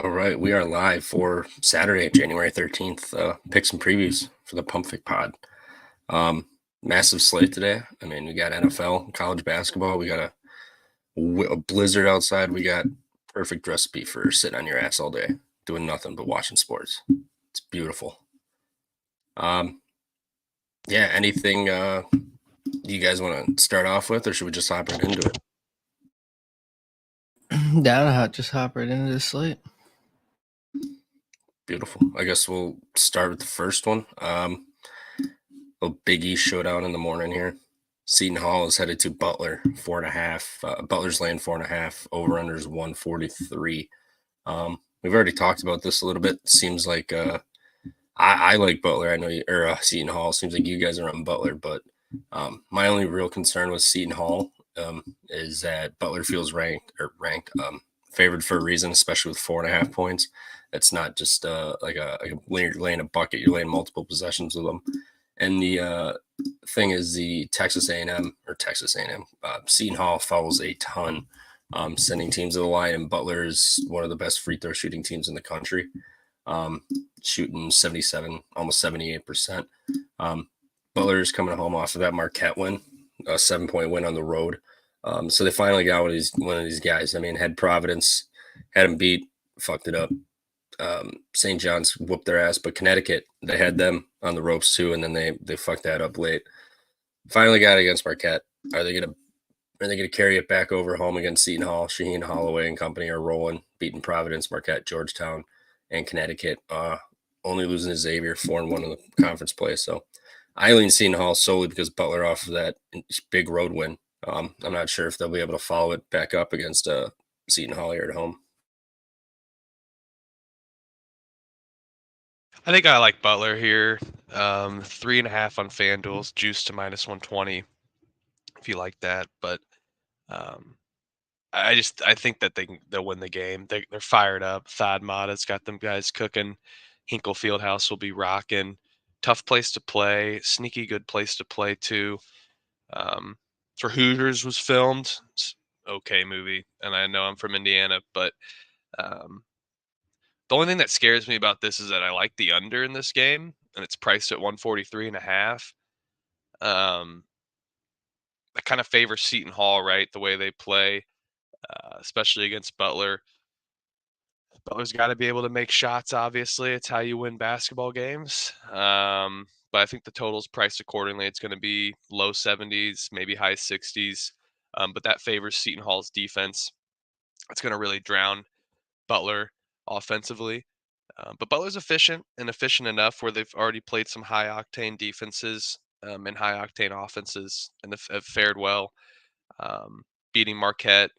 All right, we are live for Saturday, January 13th. Picks and previews for the Pump Fic Pod. Massive slate today. I mean, we got NFL, college basketball. We got a blizzard outside. We got perfect recipe for sitting on your ass all day, doing nothing but watching sports. It's beautiful. Yeah, anything you guys want to start off with, or should we just hop right into it? Down, just hop right into the slate. Beautiful. I guess we'll start with the first one. A Big East showdown in the morning here. Seton Hall is headed to Butler, 4.5. Butler's laying 4.5. Over under is 143. We've already talked about this a little bit. Seems like I like Butler. I know you, or Seton Hall. Seems like you guys are on Butler, but my only real concern with Seton Hall is that Butler feels ranked favored for a reason, especially with 4.5 points. It's not just like you're laying a bucket; you're laying multiple possessions with them. And the thing is, the Texas A&M Seton Hall fouls a ton, sending teams to the line. And Butler is one of the best free throw shooting teams in the country, shooting 77, almost 78%. Butler is coming home off of that Marquette win, a 7-point win on the road. So they finally got one of these guys. I mean, had Providence, had him beat, fucked it up. St. John's whooped their ass, but Connecticut, they had them on the ropes too, and then they fucked that up late. Finally got it against Marquette. Are they gonna carry it back over home against Seton Hall? Shaheen Holloway and company are rolling, beating Providence, Marquette, Georgetown, and Connecticut. Only losing to Xavier 4-1 in the conference play. So I lean Seton Hall solely because Butler off of that big road win. I'm not sure if they'll be able to follow it back up against Seton Hall here at home. I think I like Butler here. 3.5 on FanDuel's juice to -120 if you like that. But I think that they'll win the game. They're fired up. Thad Matta's got them guys cooking. Hinkle Fieldhouse will be rocking. Tough place to play. Sneaky good place to play too. For Hooters was filmed. It's okay movie, and I know I'm from Indiana, but the only thing that scares me about this is that I like the under in this game, and it's priced at 143.5. I kind of favor Seton Hall, right? The way they play, especially against Butler. Butler's got to be able to make shots. Obviously, it's how you win basketball games. But I think the total's priced accordingly. It's going to be low 70s, maybe high 60s. But that favors Seton Hall's defense. It's going to really drown Butler offensively. But Butler's efficient enough where they've already played some high octane defenses and high octane offenses and have fared well. Beating Marquette,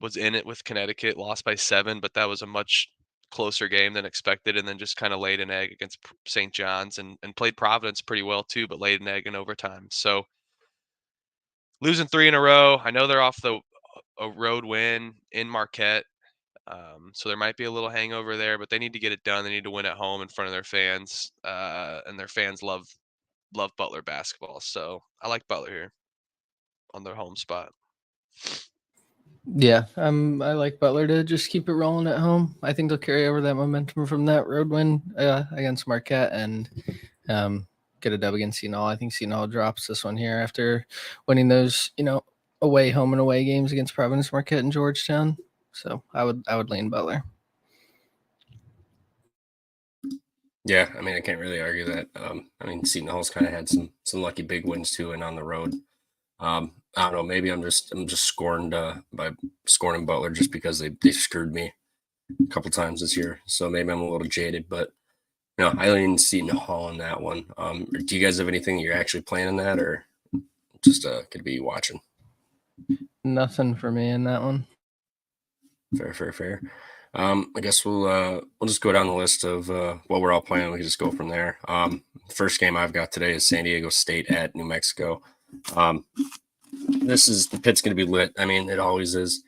was in it with Connecticut, lost by 7, but that was a much closer game than expected, and then just kind of laid an egg against St. John's and played Providence pretty well too, but laid an egg in overtime. So losing 3 in a row. I know they're off a road win in Marquette. So there might be a little hangover there, but they need to get it done. They need to win at home in front of their fans, and their fans love Butler basketball. So I like Butler here on their home spot. Yeah, I like Butler to just keep it rolling at home. I think they'll carry over that momentum from that road win against Marquette and get a dub against Seton Hall. I think Seton Hall drops this one here after winning those, away home and away games against Providence, Marquette, and Georgetown. So I would lean Butler. Yeah, I mean, I can't really argue that. I mean, Seton Hall's kind of had some lucky big wins too, and on the road. I don't know. Maybe I'm just scorned by scorning Butler just because they screwed me a couple times this year. So maybe I'm a little jaded, but I lean Seton Hall on that one. Do you guys have anything you're actually planning that, or just could be watching? Nothing for me in that one. Fair. I guess we'll just go down the list of what we're all playing. We can just go from there. First game I've got today is San Diego State at New Mexico. The pit's going to be lit. I mean, it always is.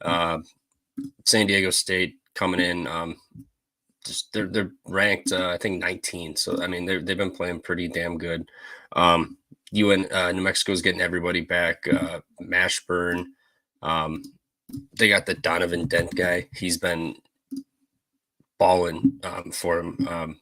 San Diego State coming in. They're ranked, I think 19. So I mean, they've been playing pretty damn good. New Mexico's getting everybody back. Mashburn. They got the Donovan Dent guy. He's been balling for him,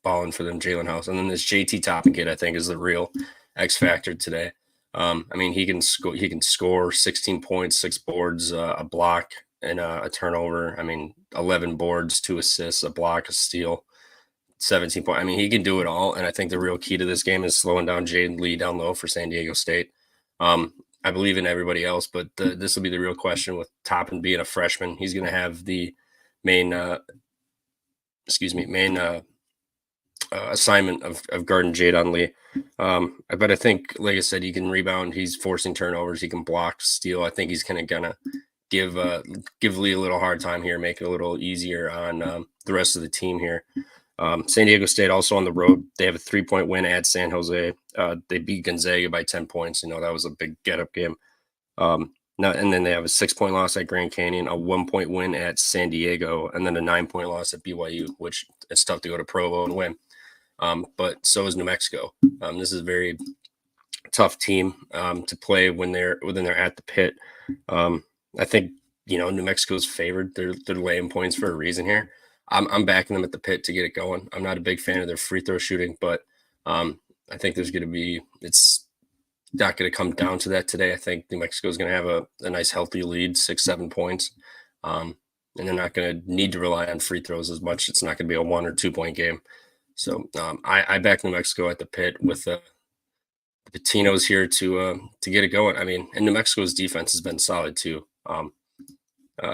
balling for them, Jalen House. And then this JT Toppin kid, I think, is the real X factor today. I mean, he can score 16 points, 6 boards, a block, and a turnover. I mean, 11 boards, 2 assists, a block, a steal, 17 points. I mean, he can do it all. And I think the real key to this game is slowing down Jaden Lee down low for San Diego State. I believe in everybody else, but this will be the real question with Toppin being a freshman. He's going to have the main assignment of guarding Jadon Lee. But I think, like I said, he can rebound. He's forcing turnovers. He can block, steal. I think he's kind of gonna give Lee a little hard time here, make it a little easier on the rest of the team here. San Diego State also on the road. They have a 3-point win at San Jose. They beat Gonzaga by 10 points. You know, that was a big get-up game. And then they have a 6-point loss at Grand Canyon, a 1-point win at San Diego, and then a 9-point loss at BYU, which it's tough to go to Provo and win. But so is New Mexico. This is a very tough team to play when they're at the pit. I think, you know, New Mexico's favored. They're laying points for a reason here. I'm backing them at the pit to get it going. I'm not a big fan of their free throw shooting, but I think it's not going to come down to that today. I think New Mexico is going to have a nice healthy lead, 6-7 points. And they're not going to need to rely on free throws as much. It's not going to be a 1 or 2 point game. So I back New Mexico at the pit with the Patinos here to get it going. I mean, and New Mexico's defense has been solid too.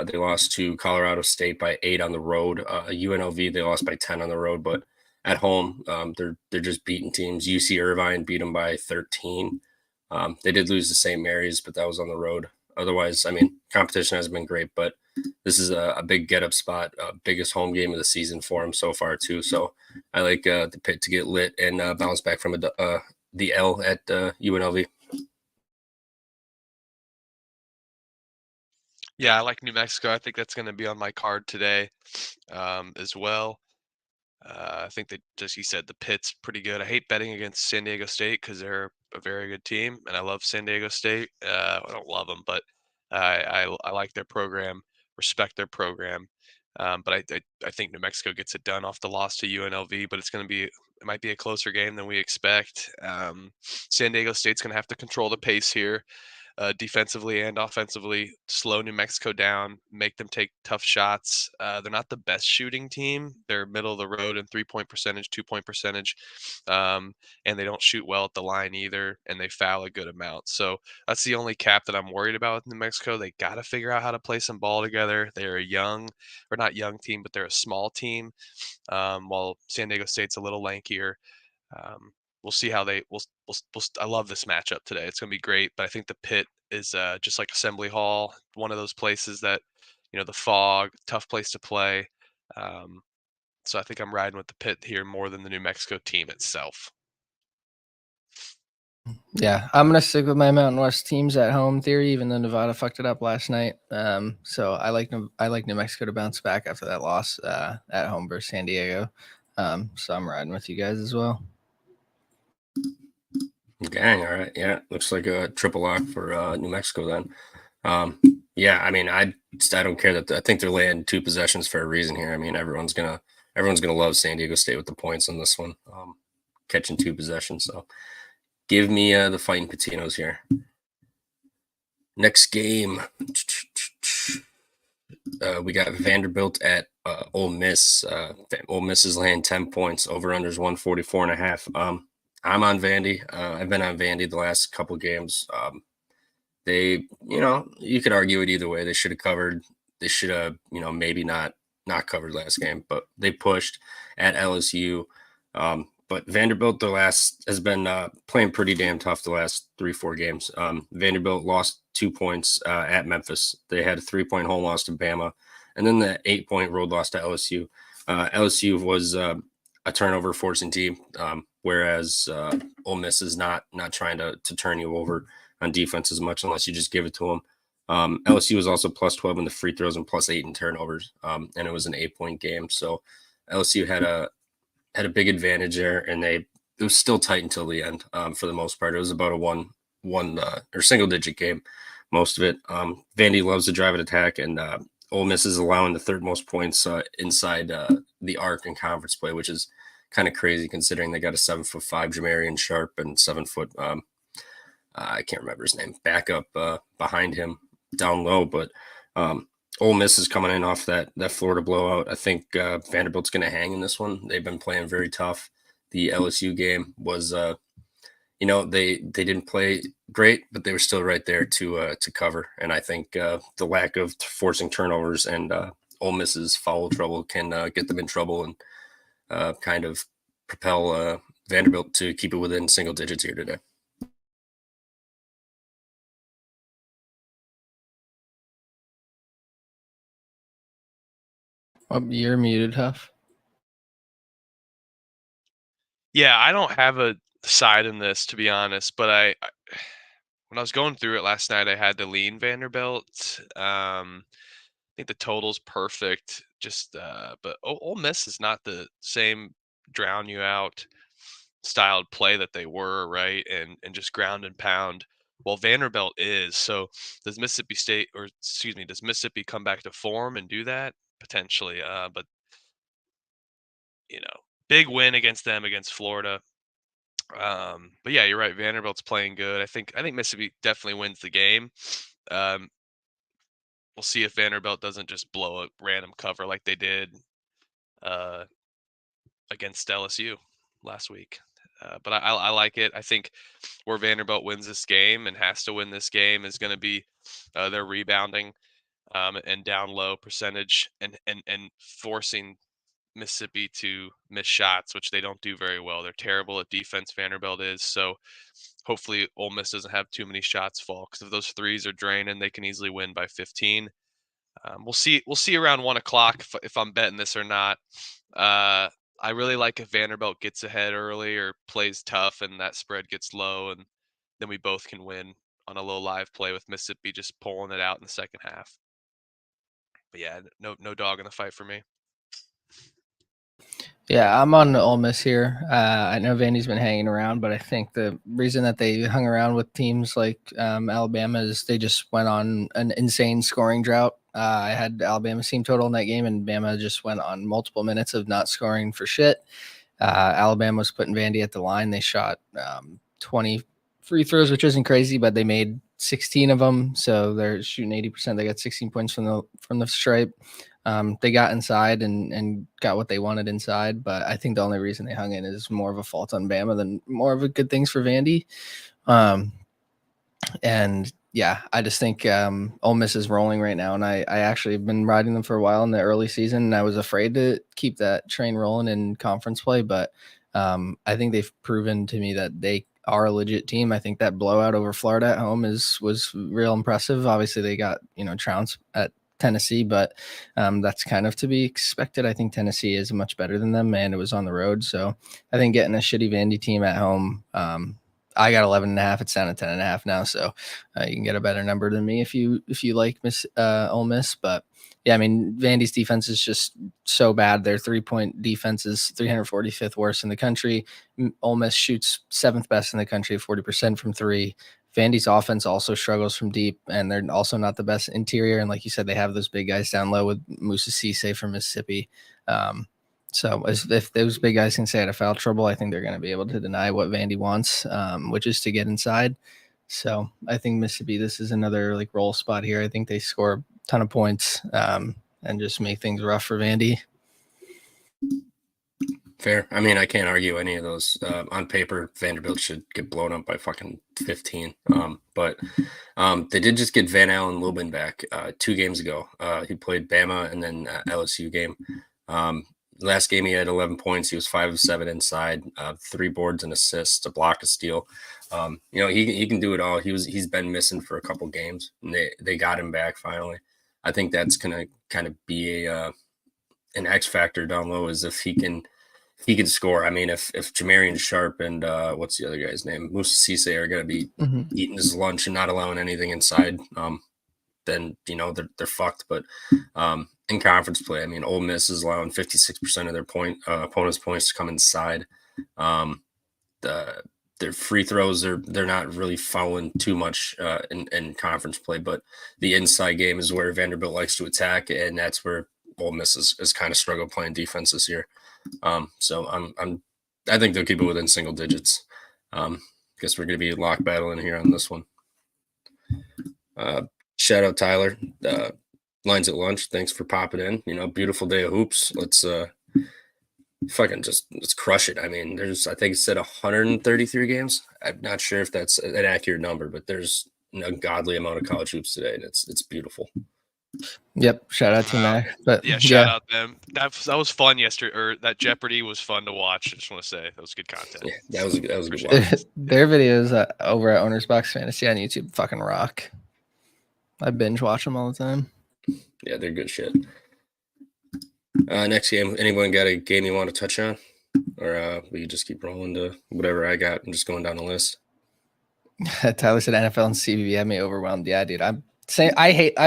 They lost to Colorado State by 8 on the road. UNLV, they lost by 10 on the road, but at home, they're just beating teams. UC Irvine beat them by 13. They did lose to St. Mary's, but that was on the road. Otherwise, I mean, competition has been great, but this is a big get-up spot, biggest home game of the season for them so far too. So I like the pit to get lit and bounce back from the L at UNLV. Yeah, I like New Mexico. I think that's going to be on my card today as well. I think that, just you said, the pit's pretty good. I hate betting against San Diego State because they're a very good team, and I love San Diego State. I don't love them, but I like their program, respect their program. But I think New Mexico gets it done off the loss to UNLV, but it might be a closer game than we expect. San Diego State's going to have to control the pace here. Defensively and offensively, slow New Mexico down, make them take tough shots. They're not the best shooting team. They're middle of the road in 3-point percentage, 2-point percentage, and they don't shoot well at the line either, and they foul a good amount. So that's the only cap that I'm worried about with New Mexico. They got to figure out how to play some ball together. They're not young team, but they're a small team, while San Diego State's a little lankier. We'll see how I love this matchup today. It's going to be great, but I think the pit is just like Assembly Hall, one of those places that, you know, the fog, tough place to play. So I think I'm riding with the pit here more than the New Mexico team itself. Yeah, I'm gonna stick with my Mountain West teams at home theory, even though Nevada fucked it up last night. So I like New Mexico to bounce back after that loss at home versus San Diego. So I'm riding with you guys as well. Gang, all right. Yeah, looks like a triple lock for New Mexico then. Yeah, I mean, I don't care that I think they're laying 2 possessions for a reason here. I mean, everyone's gonna love San Diego State with the points on this one, catching 2 possessions. So give me the Fighting Patinos here. Next game, we got Vanderbilt at Ole Miss. Ole Miss is laying 10 points. Over/unders 144.5. I'm on Vandy. I've been on Vandy the last couple games. They, you know, you could argue it either way. They should have covered. They should have, you know, maybe not covered last game, but they pushed at LSU. But Vanderbilt, has been playing pretty damn tough the last 3-4 games. Vanderbilt lost 2 points at Memphis. They had a 3-point home loss to Bama, and then the 8-point road loss to LSU. LSU was a turnover forcing team, whereas Ole Miss is not trying to turn you over on defense as much unless you just give it to them. LSU was also plus 12 in the free throws and plus 8 in turnovers, and it was an 8-point game. So LSU had a big advantage there, and it was still tight until the end. For the most part, it was about a one or single digit game, most of it. Vandy loves to drive and attack, and Ole Miss is allowing the third most points inside the arc in conference play, which is kind of crazy considering they got a 7'5" Jamarian Sharp and 7 foot I can't remember his name backup behind him down low. But Ole Miss is coming in off that Florida blowout. I think Vanderbilt's going to hang in this one. They've been playing very tough. The LSU game was they didn't play great, but they were still right there to cover. And I think the lack of forcing turnovers and Ole Miss's foul trouble can get them in trouble and kind of propel Vanderbilt to keep it within single digits here today. You're muted, Huff. Yeah, I don't have a side in this, to be honest, but I when I was going through it last night, I had to lean Vanderbilt. I think the total's perfect. But Ole Miss is not the same drown you out styled play that they were, right? And just ground and pound. Well, Vanderbilt is. So does does Mississippi come back to form and do that? Potentially. But big win against them against Florida. But yeah, you're right. Vanderbilt's playing good. I think Mississippi definitely wins the game. We'll see if Vanderbilt doesn't just blow a random cover like they did against LSU last week. But I like it. I think where Vanderbilt wins this game and has to win this game is going to be their rebounding and down low percentage and forcing Mississippi to miss shots, which they don't do very well. They're terrible at defense, Vanderbilt is. So hopefully Ole Miss doesn't have too many shots fall, because if those threes are draining, they can easily win by 15. We'll see around 1 o'clock if I'm betting this or not. I really like if Vanderbilt gets ahead early or plays tough and that spread gets low, and then we both can win on a low live play with Mississippi just pulling it out in the second half. But yeah, no dog in the fight for me. Yeah, I'm on Ole Miss here. I know Vandy's been hanging around, but I think the reason that they hung around with teams like Alabama is they just went on an insane scoring drought. I had Alabama's team total in that game, and Bama just went on multiple minutes of not scoring for shit. Alabama was putting Vandy at the line. They shot 20 free throws, which isn't crazy, but they made 16 of them, so they're shooting 80%. They got 16 points from the stripe. They got inside and got what they wanted inside, but I think the only reason they hung in is more of a fault on Bama than more of a good things for Vandy. And yeah, I just think Ole Miss is rolling right now, and I actually have been riding them for a while in the early season, and I was afraid to keep that train rolling in conference play, but I think they've proven to me that they are a legit team. I think that blowout over Florida at home was real impressive. Obviously, they got trounced at Tennessee, but that's kind of to be expected. I think Tennessee is much better than them, and it was on the road. So I think getting a shitty Vandy team at home, I got 11.5. It's down to 10.5 now, so you can get a better number than me if you like Ole Miss. But yeah, I mean, Vandy's defense is just so bad. Their 3-point defense is 345th worst in the country. Ole Miss shoots 7th best in the country, 40% from three. Vandy's offense also struggles from deep, and they're also not the best interior. And like you said, they have those big guys down low with Musa Cisse from Mississippi. So if those big guys can stay out of foul trouble, I think they're going to be able to deny what Vandy wants, which is to get inside. So I think Mississippi, this is another like roll spot here. I think they score a ton of points and just make things rough for Vandy. Fair. I mean, I can't argue any of those. On paper, Vanderbilt should get blown up by fucking 15. But they did just get Van Allen Lubin back 2 games ago. He played Bama and then LSU game. Last game he had 11 points. He was 5 of 7 inside, 3 boards and assists, a block, a steal. He can do it all. He's been missing for a couple games, and they got him back finally. I think that's gonna kind of be an X factor down low, is if he can score. I mean, if Jamarian Sharp and what's the other guy's name, Musa Cisse, are going to be eating his lunch and not allowing anything inside, then they're fucked. But in conference play, I mean, Ole Miss is allowing 56% of their opponents' points to come inside. The their free throws, they're not really fouling too much in conference play, but the inside game is where Vanderbilt likes to attack, and that's where Ole Miss is kind of struggled playing defense this year. So I think they'll keep it within single digits. Guess we're going to be lock battling here on this one. Shout out Tyler. Lines at lunch. Thanks for popping in. Beautiful day of hoops. Let's let's crush it. I mean, I think it said 133 games. I'm not sure if that's an accurate number, but there's an ungodly amount of college hoops today, and it's beautiful. Yep. Shout out to Mac. But yeah, shout out them. That was fun yesterday. Or that Jeopardy was fun to watch. I just want to say that was good content. Yeah, that was a good watch. Their videos over at Owners Box Fantasy on YouTube fucking rock. I binge watch them all the time. Yeah, they're good shit. Next game, anyone got a game you want to touch on? Or we just keep rolling to whatever I got. I'm just going down the list. Tyler said NFL and CBB had me overwhelmed. Yeah, dude. I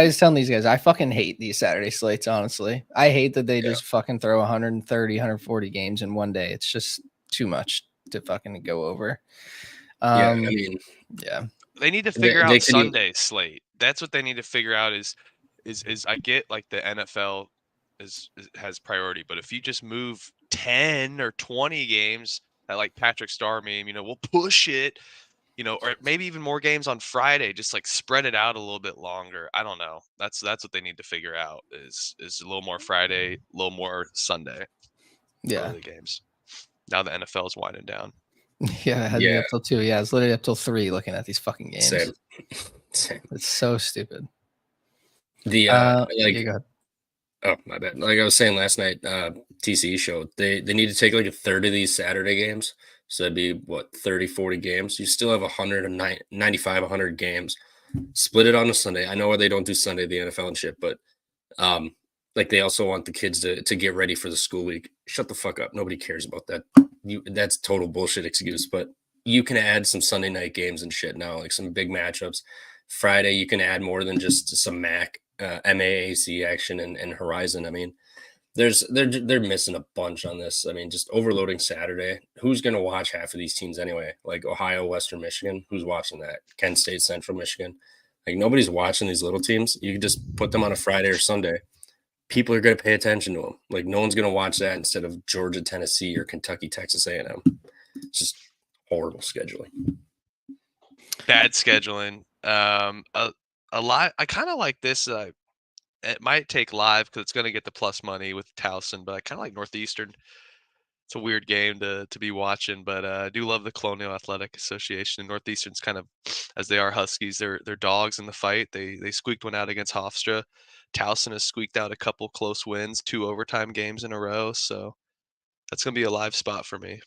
was telling these guys, I fucking hate these Saturday slates, honestly. I hate that they just fucking throw 130, 140 games in one day. It's just too much to fucking go over. They need to figure out Sunday's slate. That's what they need to figure out is I get like the NFL has priority, but if you just move 10 or 20 games that like Patrick Star meme, we'll push it, or maybe even more games on Friday, just like spread it out a little bit longer. I don't know. That's what they need to figure out is a little more Friday, a little more Sunday. Yeah. Early games. Now the NFL is winding down. Yeah, it had me up till 2. Yeah, it's literally up till 3 looking at these fucking games. Same. It's so stupid. The go ahead. Oh, my bad. Like I was saying last night, TCE show, they need to take like a third of these Saturday games. So that'd be 30, 40 games. You still have 95, 100 games. Split it on a Sunday. I know why they don't do Sunday, the NFL and shit, but like they also want the kids to get ready for the school week. Shut the fuck up. Nobody cares about that. That's total bullshit excuse, but you can add some Sunday night games and shit now, like some big matchups. Friday, you can add more than just some MAAC action and Horizon. I mean, they're missing a bunch on this. I mean, just overloading Saturday. Who's going to watch half of these teams anyway? Like Ohio, Western Michigan. Who's watching that? Kent State, Central Michigan. Like nobody's watching these little teams. You can just put them on a Friday or Sunday. People are going to pay attention to them. Like no one's going to watch that instead of Georgia, Tennessee, or Kentucky, Texas A&M. It's just horrible scheduling. Bad scheduling. A lot. I kind of like this. It might take live because it's going to get the plus money with Towson, but I kind of like Northeastern. It's a weird game to be watching, but I do love the Colonial Athletic Association. Northeastern's kind of, as they are Huskies, they're dogs in the fight. They squeaked one out against Hofstra. Towson has squeaked out a couple close wins, 2 overtime games in a row, so that's going to be a live spot for me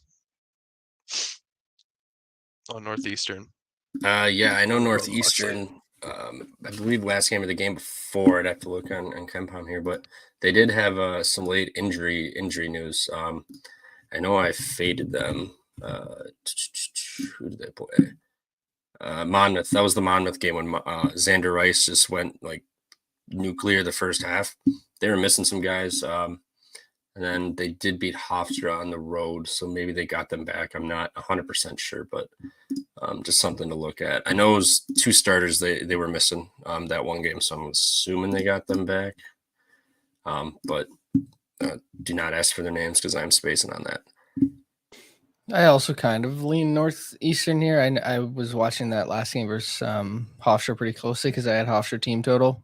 on Northeastern. I know Northeastern. I believe last game of the game before, I'd have to look on KenPom here, but they did have some late injury news. I know I faded them. Who did they play? Monmouth. That was the Monmouth game when Xander Rice just went like nuclear the first half. They were missing some guys. And then they did beat Hofstra on the road, so maybe they got them back. I'm not 100% sure, but just something to look at. I know it was 2 starters they were missing that one game, so I'm assuming they got them back. But do not ask for their names because I'm spacing on that. I also kind of lean Northeastern here. I was watching that last game versus Hofstra pretty closely because I had Hofstra team total.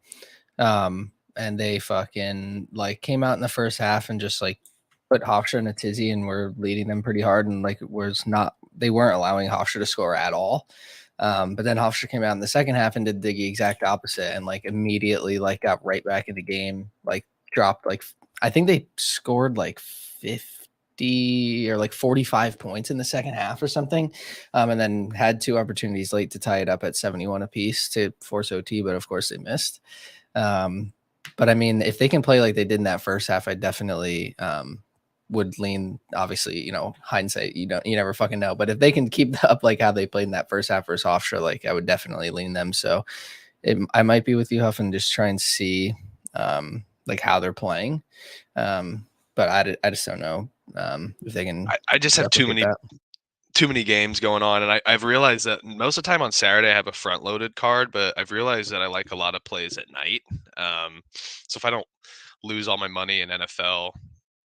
And they fucking like came out in the first half and just like put Hofstra in a tizzy and were leading them pretty hard. And like they weren't allowing Hofstra to score at all. But then Hofstra came out in the second half and did the exact opposite and like immediately like got right back in the game, like dropped like, I think they scored like 50 or like 45 points in the second half or something. And then had 2 opportunities late to tie it up at 71 apiece to force OT, but of course they missed. But I mean, if they can play like they did in that first half, I definitely would lean. Obviously, hindsight, you never fucking know. But if they can keep up like how they played in that first half versus Hofstra, like I would definitely lean them. So I might be with you, Huff, and just try and see like how they're playing. But I just don't know if they can. I just have too too many games going on, and I've realized that most of the time on Saturday I have a front-loaded card, but I've realized that I like a lot of plays at night. So if I don't lose all my money in NFL,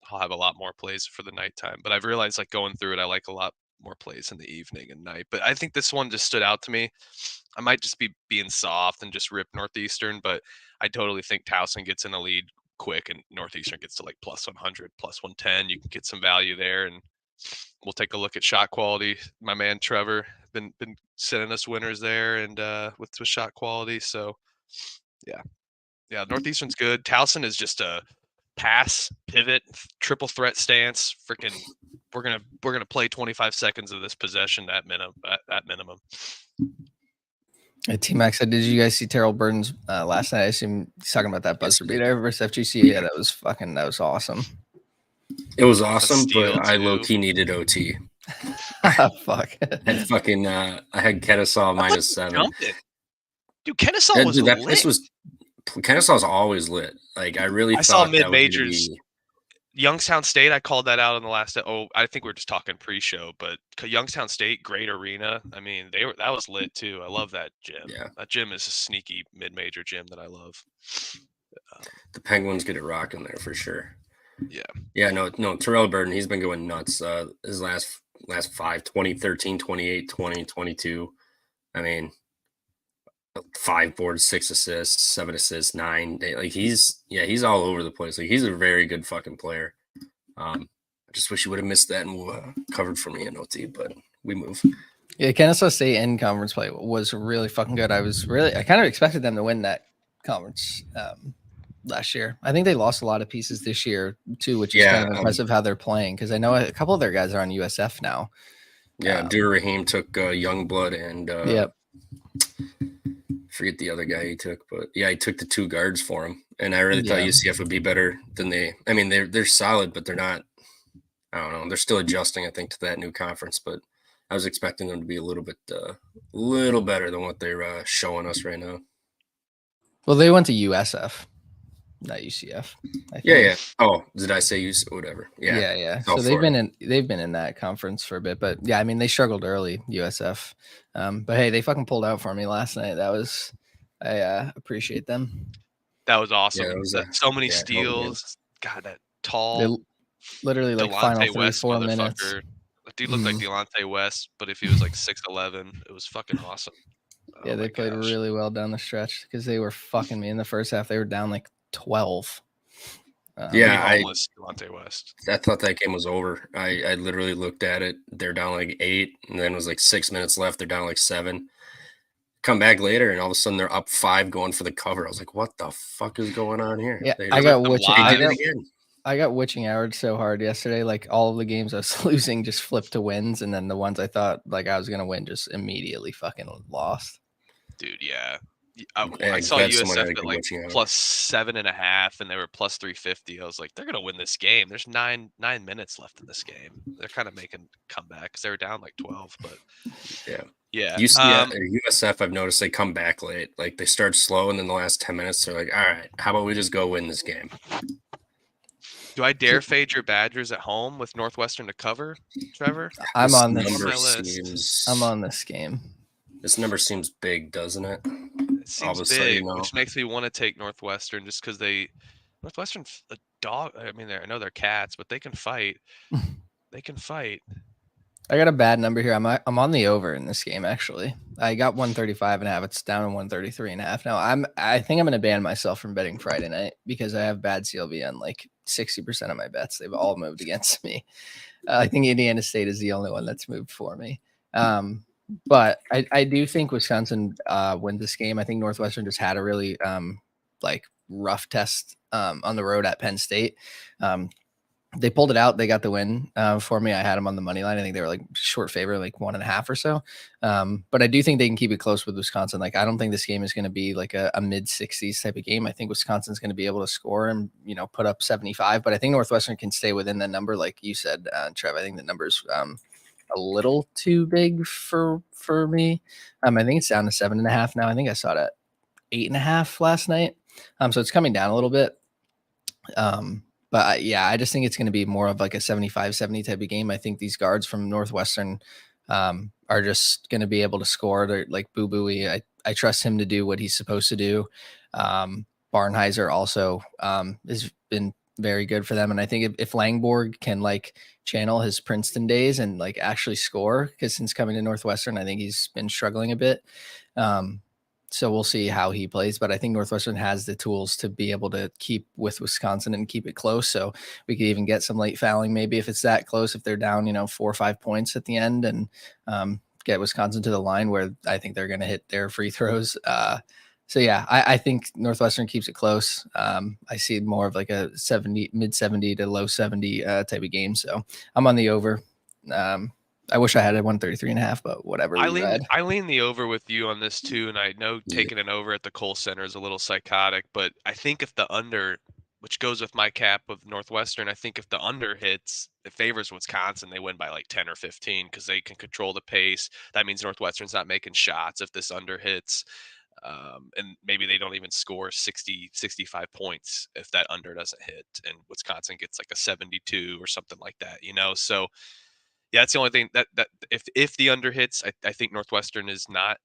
I'll have a lot more plays for the nighttime. But I've realized, like, going through it, I like a lot more plays in the evening and night. But I think this one just stood out to me. I might just be being soft and just rip Northeastern, but I totally think Towson gets in the lead quick and Northeastern gets to like plus 100, plus 110. You can get some value there, and we'll take a look at shot quality. My man Trevor been sending us winners there, and with shot quality. So yeah, Northeastern's good. Towson is just a pass, pivot, triple threat stance. Freaking, we're gonna play 25 seconds of this possession at minimum. T-Max said, did you guys see Terrell Burton's last night? I assume he's talking about that buzzer beater versus FGC. Yeah, that was awesome. It was awesome, steal, but I too. low-key needed OT. Fuck. And fucking, I had Kennesaw -7. Jumped it. Dude, Kennesaw was that lit. place was Kennesaw's always lit. Like I really I saw thought that was gonna mid-majors. be- Youngstown State, I called that out in the last. Oh, I think we were just talking pre-show, but Youngstown State, great arena. I mean, that was lit too. I love that gym. Yeah. That gym is a sneaky mid-major gym that I love. the Penguins get it rocking there for sure. Yeah. Yeah, no, Terrell Burton, he's been going nuts. His last 5, 20, 13, 28, 20, 22. I mean, 5 boards, 6 assists, 7 assists, 9. Like he's all over the place. Like he's a very good fucking player. I just wish he would have missed that and covered for me in OT, but we move. Yeah, Kennesaw State in conference play was really fucking good. I kind of expected them to win that conference last year. I think they lost a lot of pieces this year too, which is kind of impressive how they're playing, because I know a couple of their guys are on USF now. Yeah, Abdur Rahim took Youngblood and yep. Forget the other guy he took, but yeah, he took the 2 guards for him. And I really thought UCF would be better than they're solid, but they're not. I don't know. They're still adjusting, I think, to that new conference, but I was expecting them to be a little better than what they're showing us right now. Well, they went to USF, not UCF. Yeah. Oh, did I say UCF? Whatever. Yeah. Yeah. So they've been in that conference for a bit, but yeah, I mean, they struggled early, USF. But hey, they fucking pulled out for me last night. I appreciate them. That was awesome. Yeah, so many steals. God, that tall. They literally like final 3-4 minutes. That dude looked like Delonte West, but if he was like 6'11", it was fucking awesome. Yeah, they played really well down the stretch because they were fucking me in the first half. They were down like 12. Delonte West. I thought that game was over. I literally looked at it. They're down like 8, and then it was like 6 minutes left. They're down like 7. Come back later, and all of a sudden they're up 5 going for the cover. I was like, what the fuck is going on here? Yeah, I got witching hours so hard yesterday. Like all of the games I was losing just flipped to wins, and then the ones I thought like I was gonna win just immediately fucking lost. Dude, yeah. I saw USF at like plus 7.5, and they were plus 350. I was like, they're gonna win this game. There's 9 minutes left in this game. They're kind of making comeback because they were down like 12. But yeah. USF, I've noticed they come back late. Like they start slow, and then the last 10 minutes, they're like, all right, how about we just go win this game? Do I dare fade your Badgers at home with Northwestern to cover, Trevor? I'm on this game. This number seems big, doesn't it? It seems big, which makes me want to take Northwestern just because Northwestern, a dog. I mean, I know they're cats, but they can fight. They can fight. I got a bad number here. I'm on the over in this game, actually. I got 135.5. It's down to 133.5. Now I think I'm going to ban myself from betting Friday night because I have bad CLV on like 60% of my bets. They've all moved against me. I think Indiana State is the only one that's moved for me. But I do think Wisconsin wins this game. I think Northwestern just had a really like rough test on the road at Penn State. They pulled it out. They got the win for me. I had them on the money line. I think they were like short favor, like 1.5 or so. But I do think they can keep it close with Wisconsin. Like, I don't think this game is going to be like a mid 60s type of game. I think Wisconsin's going to be able to score and, put up 75. But I think Northwestern can stay within that number. Like you said, Trev, I think the number's a little too big for me. I think it's down to 7.5 now. I think I saw it at 8.5 last night. So it's coming down a little bit. But I just think it's going to be more of like a 75-70 type of game. I think these guards from Northwestern are just going to be able to score. They're like Boo Buie. I trust him to do what he's supposed to do. Barnheiser also has been very good for them. And I think if Langborg can like channel his Princeton days and like actually score, because since coming to Northwestern, I think he's been struggling a bit. So we'll see how he plays, but I think Northwestern has the tools to be able to keep with Wisconsin and keep it close. So we could even get some late fouling, maybe if it's that close, if they're down, 4 or 5 points at the end, and get Wisconsin to the line where I think they're going to hit their free throws. So yeah, I think Northwestern keeps it close. I see more of like a mid 70 to low 70 type of game. So I'm on the over. I wish I had a 133.5, but whatever. I lean the over with you on this too, and I know taking an over at the Kohl Center is a little psychotic, but I think if the under, which goes with my cap of Northwestern, I think if the under hits, it favors Wisconsin. They win by like 10 or 15 because they can control the pace. That means Northwestern's not making shots if this under hits. And maybe they don't even score 60, 65 points if that under doesn't hit, and Wisconsin gets like a 72 or something like that, So yeah, that's the only thing that if the under hits, I think Northwestern is not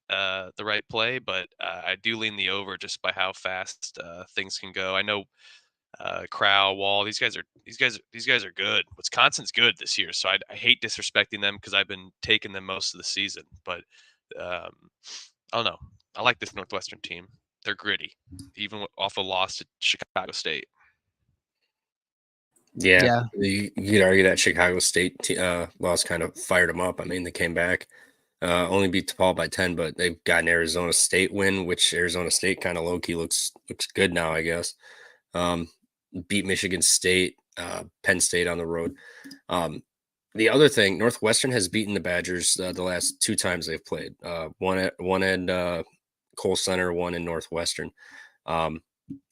the right play, but I do lean the over just by how fast things can go. I know Crow, Wall, these guys are good. Wisconsin's good this year, so I hate disrespecting them because I've been taking them most of the season. But I don't know. I like this Northwestern team. They're gritty, even off a loss to Chicago State. Yeah. You could argue that Chicago State loss kind of fired them up. I mean, they came back, only beat DePaul by 10, but they've got an Arizona State win, which Arizona State kind of low-key looks good now, I guess. Beat Michigan State, Penn State on the road. The other thing, Northwestern has beaten the Badgers the last 2 times they've played. One at Kohl Center, one in Northwestern.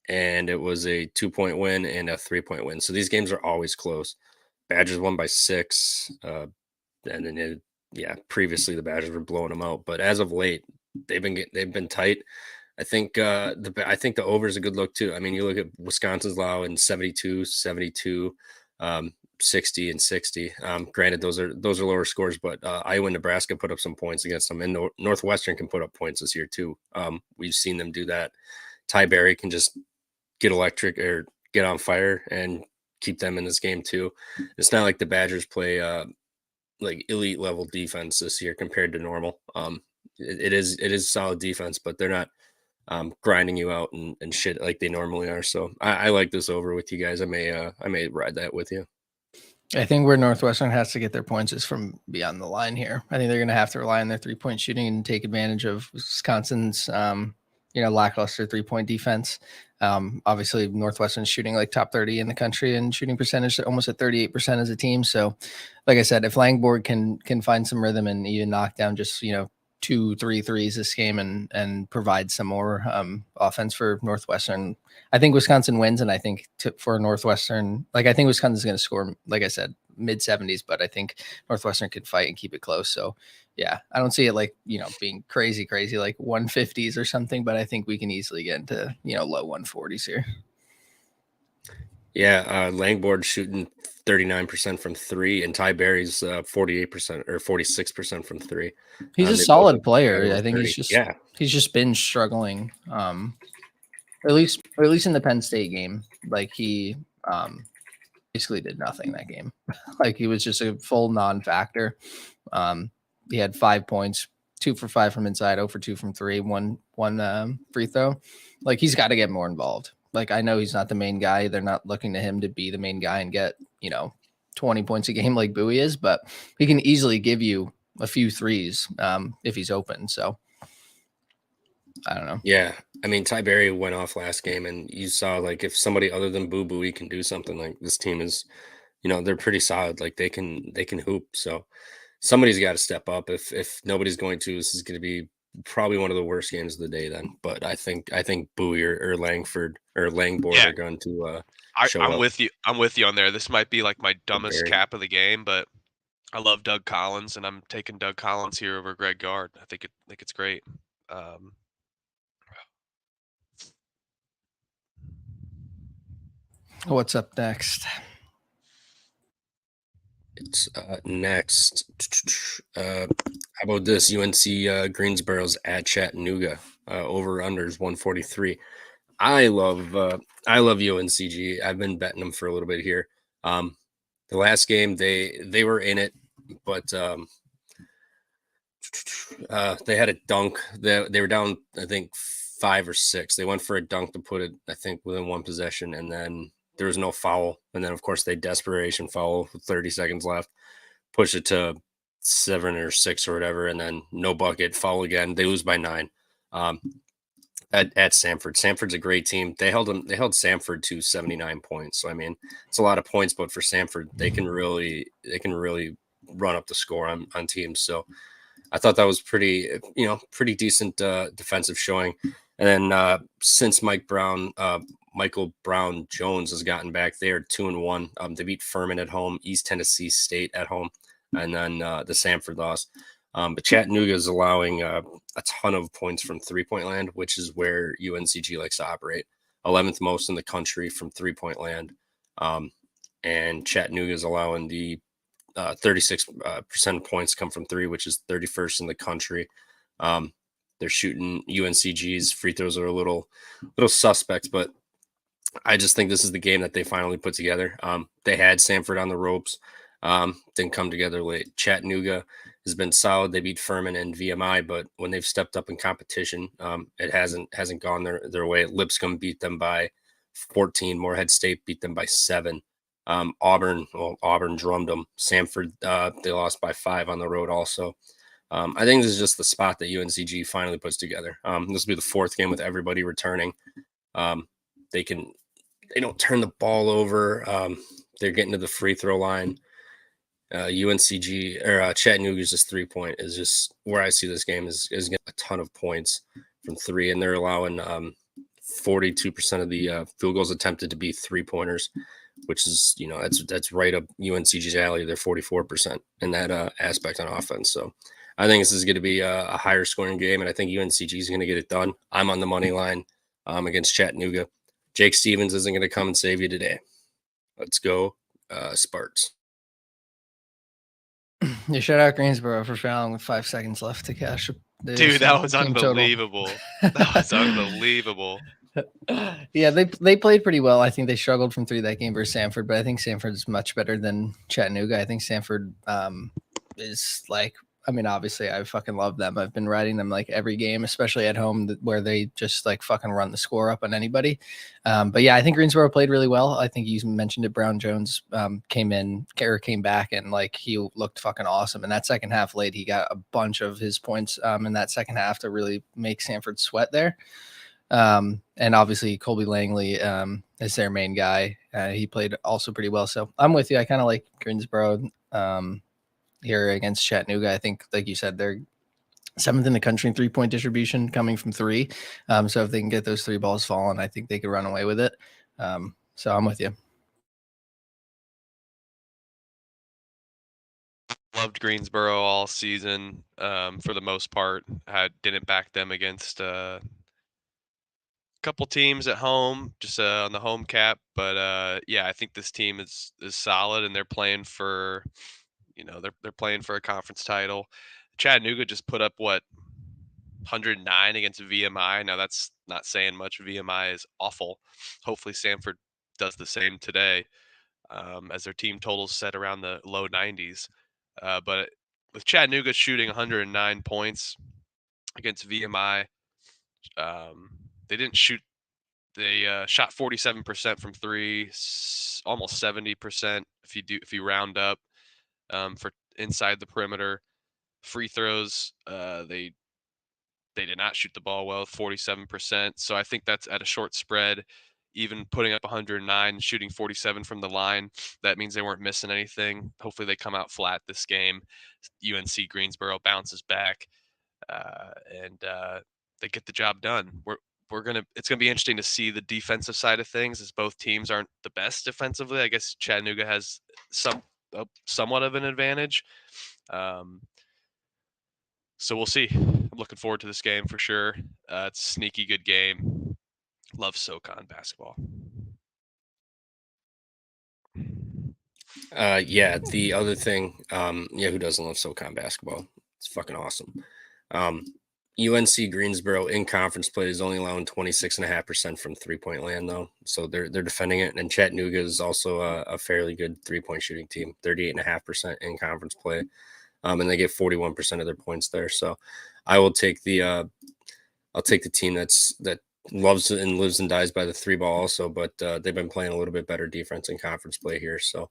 And it was a 2-point win and a 3-point win. So these games are always close. Badgers won by 6. And then previously the Badgers were blowing them out, but as of late, they've been tight. I think the over is a good look too. I mean, you look at Wisconsin's allowing in 72, 72, 60 and 60. Granted, those are lower scores, but Iowa and Nebraska put up some points against them, and Northwestern can put up points this year too. We've seen them do that. Ty Berry can just get electric or get on fire and keep them in this game too. It's not like the Badgers play like elite level defense this year compared to normal. It is solid defense, but they're not grinding you out and shit like they normally are. So I like this over with you guys. I may ride that with you. I think where Northwestern has to get their points is from beyond the line here. I think they're going to have to rely on their 3-point shooting and take advantage of Wisconsin's, lackluster 3-point defense. Obviously, Northwestern's shooting like top 30 in the country and shooting percentage almost at 38% as a team. So, like I said, if Langborg can find some rhythm and even knock down just 2-3 threes this game and provide some more offense for Northwestern, I think Wisconsin wins. And I think for Northwestern, I think Wisconsin's going to score, like I said, mid 70s, but I think Northwestern could fight and keep it close. So yeah, I don't see it being crazy like 150s or something, but I think we can easily get into low 140s here. Yeah, Langborg shooting 39% from 3, and Ty Berry's 48% or 46% from 3. He's a solid player. I think he's just been struggling. At least in the Penn State game, he basically did nothing that game. He was just a full non-factor. He had 5 points, 2 for 5 from inside, 0 for 2 from 3, one free throw. He's got to get more involved. I know he's not the main guy. They're not looking to him to be the main guy and get 20 points a game like Buie is, but he can easily give you a few threes if he's open. So I don't know. Yeah, I mean, Ty Berry went off last game, and you saw if somebody other than Boo Buie can do something, this team is, they're pretty solid. They can hoop. So somebody's got to step up. If nobody's going to, this is going to be probably one of the worst games of the day then. But I think Buie or Langford or Langborg are going to show up. With you. I'm with you on there. This might be my dumbest cap of the game, but I love Doug Collins, and I'm taking Doug Collins here over Greg Gard. I think it's great. What's up next? Next, how about this? UNC Greensboro's at Chattanooga. Over unders 143. I love UNCG. I've been betting them for a little bit here. The last game they were in it, but they had a dunk. They were down, I think 5 or 6. They went for a dunk to put it, I think, within one possession, and then there was no foul. And then of course they desperation foul with 30 seconds left, push it to 7 or 6 or whatever, and then no bucket, foul again. They lose by 9. At Samford. Samford's a great team. They held Samford to 79 points. So I mean, it's a lot of points, but for Samford, they can really run up the score on teams. So I thought that was pretty decent defensive showing. And then since Michael Brown Jones has gotten back, they are 2-1. They beat Furman at home, East Tennessee State at home, and then the Samford loss. But Chattanooga is allowing a ton of points from 3-point land, which is where UNCG likes to operate. 11th most in the country from 3-point land. And Chattanooga is allowing the 36% of points come from 3, which is 31st in the country. They're shooting UNCG's free throws are a little suspect, but I just think this is the game that they finally put together. They had Samford on the ropes, didn't come together late. Chattanooga has been solid. They beat Furman and VMI, but when they've stepped up in competition, it hasn't gone their way. Lipscomb beat them by 14. Morehead State beat them by 7. Auburn drummed them. Samford, they lost by 5 on the road also. I think this is just the spot that UNCG finally puts together. This will be the 4th game with everybody returning. They don't turn the ball over. They're getting to the free throw line. UNCG or Chattanooga's just 3-point is just where I see this game is getting a ton of points from 3, and they're allowing 42% of the field goals attempted to be 3-pointers, which is that's right up UNCG's alley. They're 44% in that aspect on offense. So I think this is going to be a higher scoring game, and I think UNCG is going to get it done. I'm on the money line against Chattanooga. Jake Stevens isn't going to come and save you today. Let's go, Sparks. Yeah, shout out Greensboro for fouling with 5 seconds left to cash. Dude, that was team total. unbelievable. That was unbelievable. Yeah, they played pretty well. I think they struggled from 3 that game versus Samford, but I think Samford is much better than Chattanooga. I think Samford is like, I mean, obviously I fucking love them. I've been riding them like every game, especially at home where they just like fucking run the score up on anybody. But yeah, I think Greensboro played really well. I think you mentioned it. Brown Jones came back and like he looked fucking awesome. And that second half late, he got a bunch of his points in that second half to really make Samford sweat there. And obviously Colby Langley is their main guy. He played also pretty well. So I'm with you. I kind of like Greensboro here against Chattanooga. I think, like you said, they're 7th in the country in 3-point distribution coming from 3. So if they can get those 3 balls falling, I think they could run away with it. So I'm with you. Loved Greensboro all season for the most part. Didn't back them against couple teams at home, just on the home cap. But yeah, I think this team is solid, and they're playing for, they're playing for a conference title. Chattanooga just put up 109 against VMI. Now that's not saying much. VMI is awful. Hopefully Samford does the same today, as their team totals set around the low 90s. But with Chattanooga shooting 109 points against VMI, they didn't shoot. They shot 47% from 3, almost 70% if you round up, for inside the perimeter. Free throws, they did not shoot the ball well, 47%. So I think that's at a short spread. Even putting up 109, shooting 47 from the line, that means they weren't missing anything. Hopefully they come out flat this game. UNC Greensboro bounces back, and they get the job done. It's gonna be interesting to see the defensive side of things, as both teams aren't the best defensively. I guess Chattanooga has somewhat of an advantage. So we'll see. I'm looking forward to this game for sure. It's a sneaky good game. Love SoCon basketball. Yeah, the other thing, who doesn't love SoCon basketball? It's fucking awesome. Um, UNC Greensboro in conference play is only allowing 26.5% from 3-point land though. So they're defending it. And Chattanooga is also a fairly good 3-point shooting team, 38.5% in conference play. And they get 41% of their points there. So I will take I'll take the team that loves and lives and dies by the three ball also, but they've been playing a little bit better defense in conference play here. So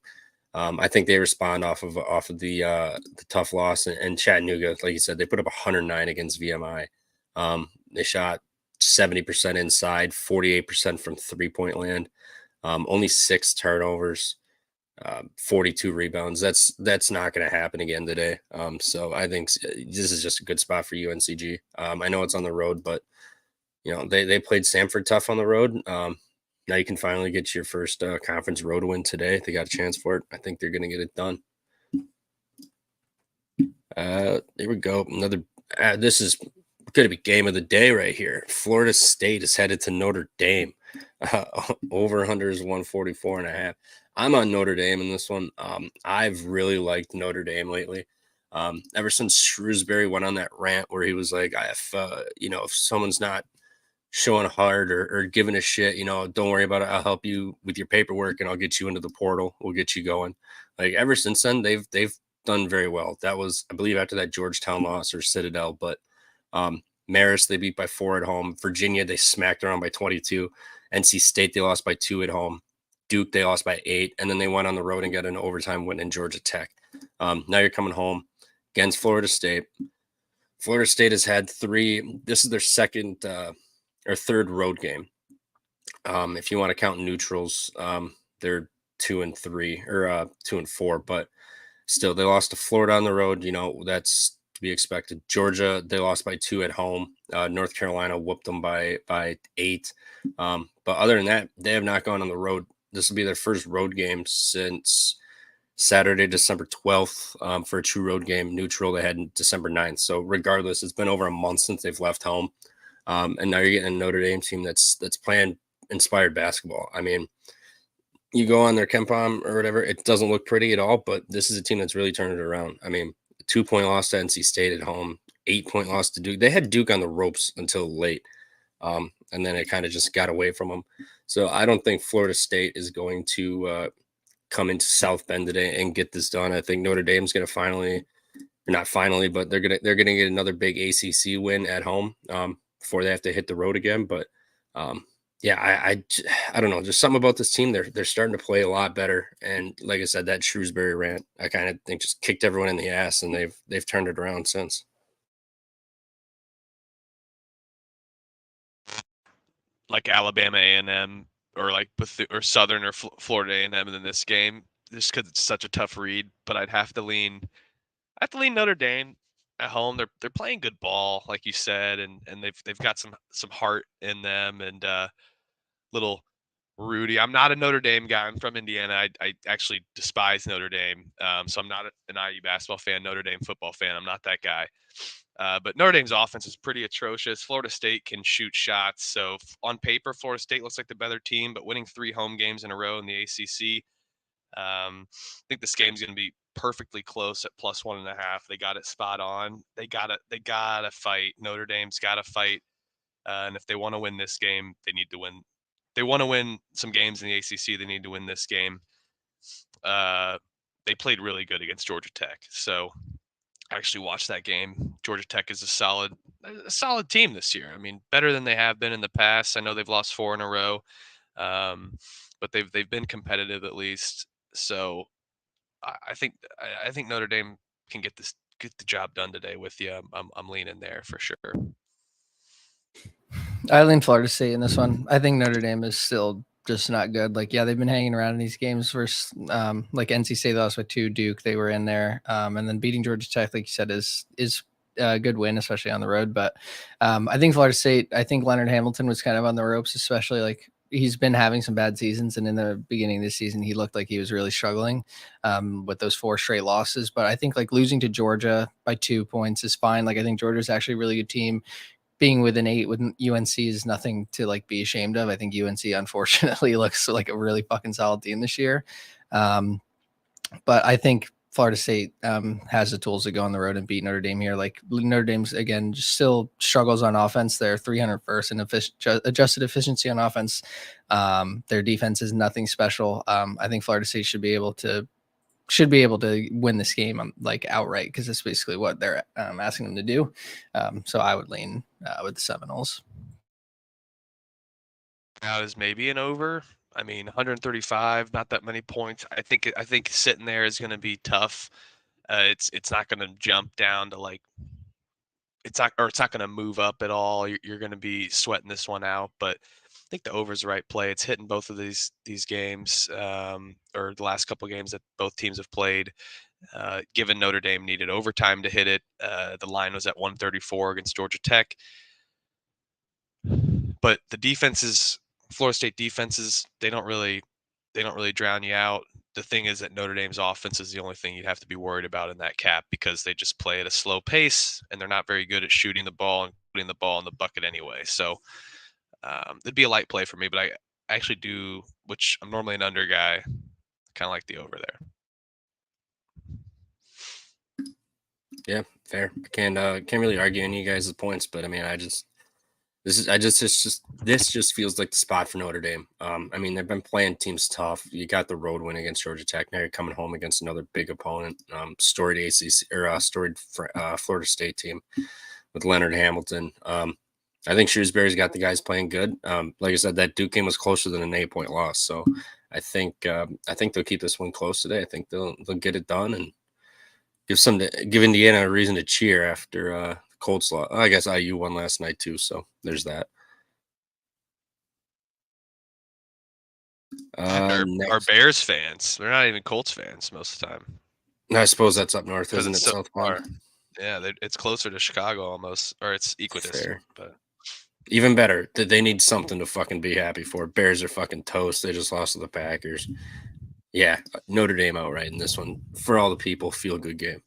I think they respond off of the tough loss and Chattanooga, like you said, they put up 109 against VMI. They shot 70% inside, 48% from 3-point land, only 6 turnovers, 42 rebounds. That's not going to happen again today. So I think this is just a good spot for UNCG. I know it's on the road, but they played Samford tough on the road. Now you can finally get your first conference road win today. They got a chance for it. I think they're going to get it done. There we go. Another. This is going to be game of the day right here. Florida State is headed to Notre Dame. Over under is 144.5. I'm on Notre Dame in this one. I've really liked Notre Dame lately. Ever since Shrewsbury went on that rant where he was like, if someone's not showing hard or giving a shit, don't worry about it. I'll help you with your paperwork and I'll get you into the portal. We'll get you going. Like ever since then, they've done very well. That was, I believe, after that Georgetown loss or Citadel, but Marist, they beat by 4 at home. Virginia, they smacked around by 22. NC State, they lost by 2 at home. Duke, they lost by 8. And then they went on the road and got an overtime win in Georgia Tech. Now you're coming home against Florida State. Florida State has had 3. This is their second or third road game. If you want to count neutrals, they're 2-3 or 2-4, but still they lost to Florida on the road. That's to be expected. Georgia, they lost by 2 at home. North Carolina whooped them by 8. But other than that, they have not gone on the road. This will be their first road game since Saturday, December 12th, for a true road game. Neutral, they had December 9th. So regardless, it's been over a month since they've left home. And now you're getting a Notre Dame team that's playing inspired basketball. I mean, you go on their KenPom or whatever, it doesn't look pretty at all, but this is a team that's really turned it around. I mean, 2-point loss to NC State at home, 8-point loss to Duke. They had Duke on the ropes until late, and then it kind of just got away from them. So I don't think Florida State is going to come into South Bend today and get this done. I think Notre Dame's going to not finally, but they're gonna get another big ACC win at home before they have to hit the road again. But I don't know, just something about this team. They're starting to play a lot better. And like I said, that Shrewsbury rant, I kind of think just kicked everyone in the ass, and they've turned it around since. Like Alabama A&M or like or Southern or Florida A&M in this game, just because it's such a tough read. But I have to lean Notre Dame at home. They're playing good ball, like you said, and they've got some heart in them and little Rudy. I'm not a Notre Dame guy. I'm from Indiana. I actually despise Notre Dame. So I'm not an IU basketball fan, Notre Dame football fan. I'm not that guy. But Notre Dame's offense is pretty atrocious. Florida State can shoot shots. So on paper, Florida State looks like the better team, but winning 3 home games in a row in the ACC, I think this game's going to be perfectly close at +1.5. They got it spot on. They gotta fight. Notre Dame's got to fight. And if they want to win this game, they need to win. They want to win some games in the ACC. They need to win this game. They played really good against Georgia Tech. So I actually watched that game. Georgia Tech is a solid team this year. I mean, better than they have been in the past. I know they've lost 4 in a row, but they've been competitive at least. So I think Notre Dame can get the job done today with you. I'm leaning there for sure. I lean Florida State in this one. I think Notre Dame is still just not good. Like, yeah, they've been hanging around in these games versus like NC State lost with 2, Duke, they were in there. And then beating Georgia Tech, like you said, is a good win, especially on the road. But I think Florida State, I think Leonard Hamilton was kind of on the ropes, especially like he's been having some bad seasons. And in the beginning of this season, he looked like he was really struggling with those 4 straight losses. But I think like losing to Georgia by 2 points is fine. Like I think Georgia's actually a really good team. Being within 8 with UNC is nothing to like be ashamed of. I think UNC unfortunately looks like a really fucking solid team this year. But I think Florida State has the tools to go on the road and beat Notre Dame here. Like Notre Dame's again just still struggles on offense. They're 301st in adjusted efficiency on offense. Their defense is nothing special. I think Florida State should be able to win this game like outright, because that's basically what they're asking them to do. So I would lean with the Seminoles. Out is maybe an over. I mean, 135, not that many points. I think sitting there is going to be tough. It's not going to jump down to like it's not going to move up at all. You're going to be sweating this one out, but I think the over is the right play. It's hitting both of these games, or the last couple of games that both teams have played. Given Notre Dame needed overtime to hit it, the line was at 134 against Georgia Tech. But the defenses, Florida State defenses, they don't really drown you out. The thing is that Notre Dame's offense is the only thing you'd have to be worried about in that cap, because they just play at a slow pace and they're not very good at shooting the ball and putting the ball in the bucket anyway. So it'd be a light play for me, but I actually do, which I'm normally an under guy, kind of like the over there. Yeah, fair. Can't really argue any of you guys' points, but I mean, this just feels like the spot for Notre Dame. I mean, they've been playing teams tough. You got the road win against Georgia Tech. Now you're coming home against another big opponent, storied ACC or storied Florida State team with Leonard Hamilton. I think Shrewsbury's got the guys playing good. Like I said, that Duke game was closer than an 8-point loss. So I think they'll keep this one close today. I think they'll get it done and give Indiana a reason to cheer after Colts loss. I guess IU won last night too, so there's that. Our Bears fans, they're not even Colts fans most of the time. I suppose that's up north, isn't it? So South far. Yeah, it's closer to Chicago almost, or it's equidistant. But even better, they need something to fucking be happy for. Bears are fucking toast. They just lost to the Packers. Yeah, Notre Dame outright in this one. For all the people, feel good game.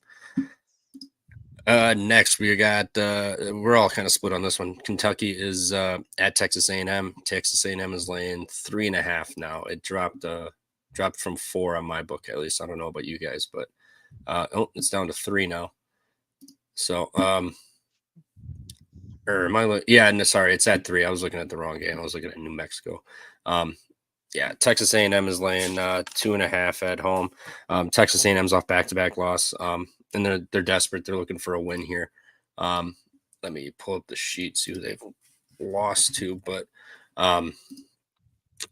Next, we got we're all kind of split on this one. Kentucky is at Texas A&M. Texas A&M is laying 3.5 now. It dropped from 4 on my book, at least. I don't know about you guys, but it's down to 3 now. So sorry, it's at 3. I was looking at the wrong game. I was looking at New Mexico. Texas A&M is laying 2.5 at home. Texas A&M's off back-to-back loss. And they're desperate. They're looking for a win here. Let me pull up the sheet, see who they've lost to. But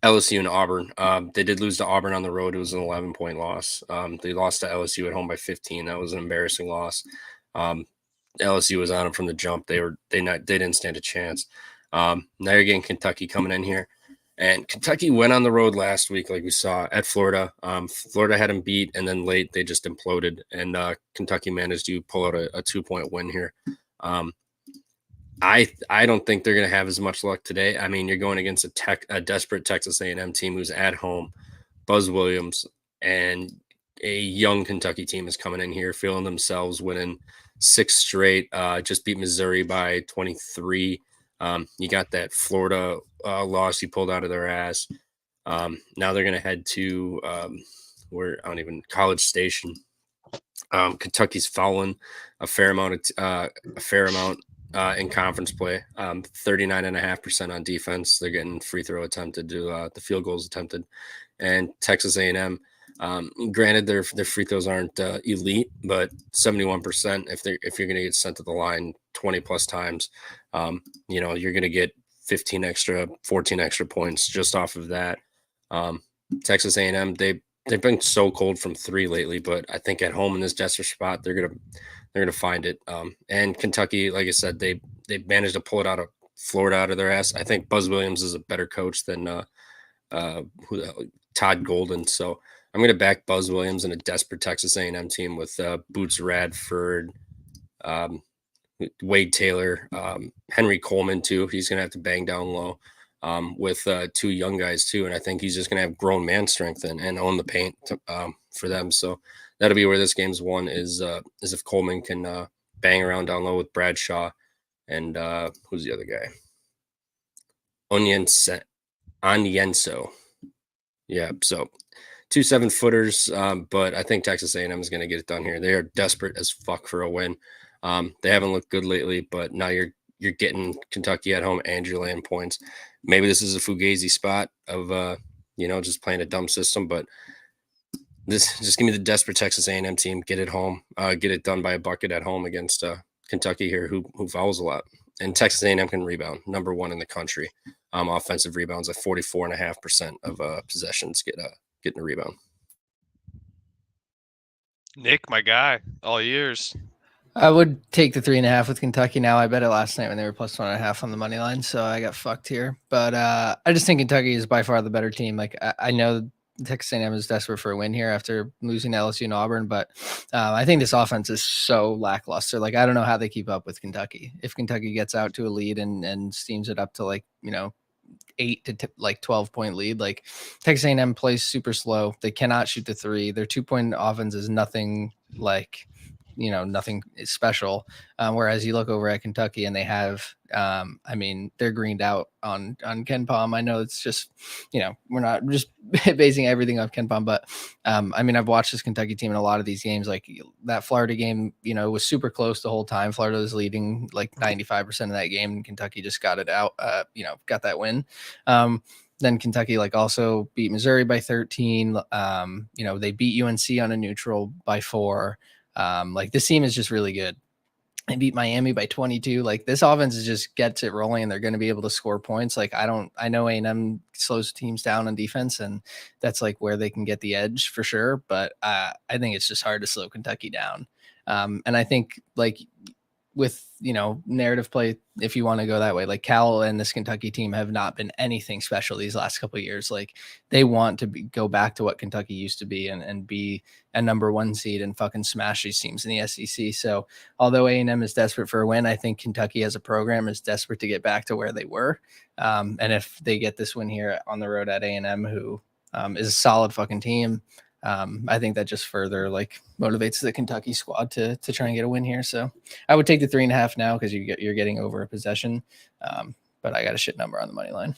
LSU and Auburn. They did lose to Auburn on the road. It was an 11-point loss. They lost to LSU at home by 15. That was an embarrassing loss. LSU was on them from the jump. They didn't stand a chance. Now you're getting Kentucky coming in here. And Kentucky went on the road last week, like we saw, at Florida. Florida had them beat, and then late they just imploded. And Kentucky managed to pull out a 2-point win here. I don't think they're going to have as much luck today. I mean, you're going against a desperate Texas A&M team who's at home. Buzz Williams and a young Kentucky team is coming in here, feeling themselves, winning 6 straight. Just beat Missouri by 23. You got that Florida loss you pulled out of their ass. Now they're going to head to College Station. Kentucky's fouling a fair amount in conference play. 39.5% on defense. They're getting free throw attempted to the field goals attempted, and Texas A&M. Granted, their free throws aren't elite, but 71%. If you're going to get sent to the line 20 plus times, you're going to get 14 extra points just off of that. Texas A&M, they've been so cold from 3 lately, but I think at home in this desperate spot, they're gonna find it. And Kentucky, like I said, they managed to pull it out of Florida out of their ass. I think Buzz Williams is a better coach than Todd Golden. So I'm going to back Buzz Williams in a desperate Texas A&M team with Boots Radford, Wade Taylor, Henry Coleman too. He's going to have to bang down low with 2 young guys too. And I think he's just going to have grown man strength and own the paint for them. So that'll be where this game's won is if Coleman can bang around down low with Bradshaw and who's the other guy? Onyenso. Yeah, so two 7-footers, but I think Texas A&M is going to get it done here. They are desperate as fuck for a win. They haven't looked good lately, but now you're getting Kentucky at home and you're laying points. Maybe this is a fugazi spot of just playing a dumb system, but this just give me the desperate Texas A&M team. Get it home, get it done by a bucket at home against Kentucky here, who fouls a lot. And Texas A&M can rebound, number 1 in the country. Offensive rebounds at 44.5% of possessions getting a rebound. Nick, my guy, all years. I would take the 3.5 with Kentucky now. I bet it last night when they were plus 1.5 on the money line, so I got fucked here. But I just think Kentucky is by far the better team. Like I know Texas A&M is desperate for a win here after losing to LSU and Auburn, but I think this offense is so lackluster. Like I don't know how they keep up with Kentucky. If Kentucky gets out to a lead and steams it up to 8 to 12 point lead, like Texas A&M plays super slow. They cannot shoot the 3. Their 2-point offense is nothing nothing special. Whereas you look over at Kentucky and they have, they're greened out on KenPom. I know it's just, we're not just basing everything off KenPom, but I've watched this Kentucky team in a lot of these games. Like that Florida game, was super close the whole time. Florida was leading like 95% of that game, and Kentucky just got it out, got that win. Then Kentucky also beat Missouri by 13. They beat UNC on a neutral by 4. This team is just really good. They beat Miami by 22. Like this offense just gets it rolling, and they're going to be able to score points. I know A&M slows teams down on defense, and that's where they can get the edge for sure. But I think it's just hard to slow Kentucky down. And I think with narrative play, if you want to go that way, Cal and this Kentucky team have not been anything special these last couple of years. They want to go back to what Kentucky used to be and be a number 1 seed and fucking smash these teams in the SEC. So although A&M is desperate for a win, I think Kentucky as a program is desperate to get back to where they were. And if they get this win here on the road at A&M, who is a solid fucking team, I think that just further motivates the Kentucky squad to try and get a win here. So I would take the 3.5 now because you're getting over a possession. But I got a shit number on the money line.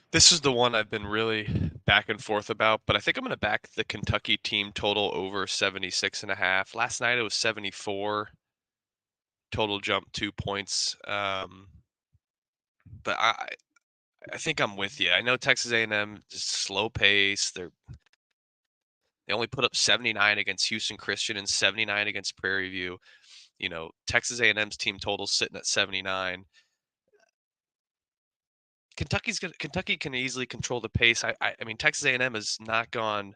This is the one I've been really back and forth about, but I think I'm going to back the Kentucky team total over 76.5. Last night it was 74. Total jump 2 points. But I think I'm with you. I know Texas A&M is slow pace. They only put up 79 against Houston Christian and 79 against Prairie View. Texas A&M's team total sitting at 79. Kentucky can easily control the pace. I mean, Texas A&M has not gone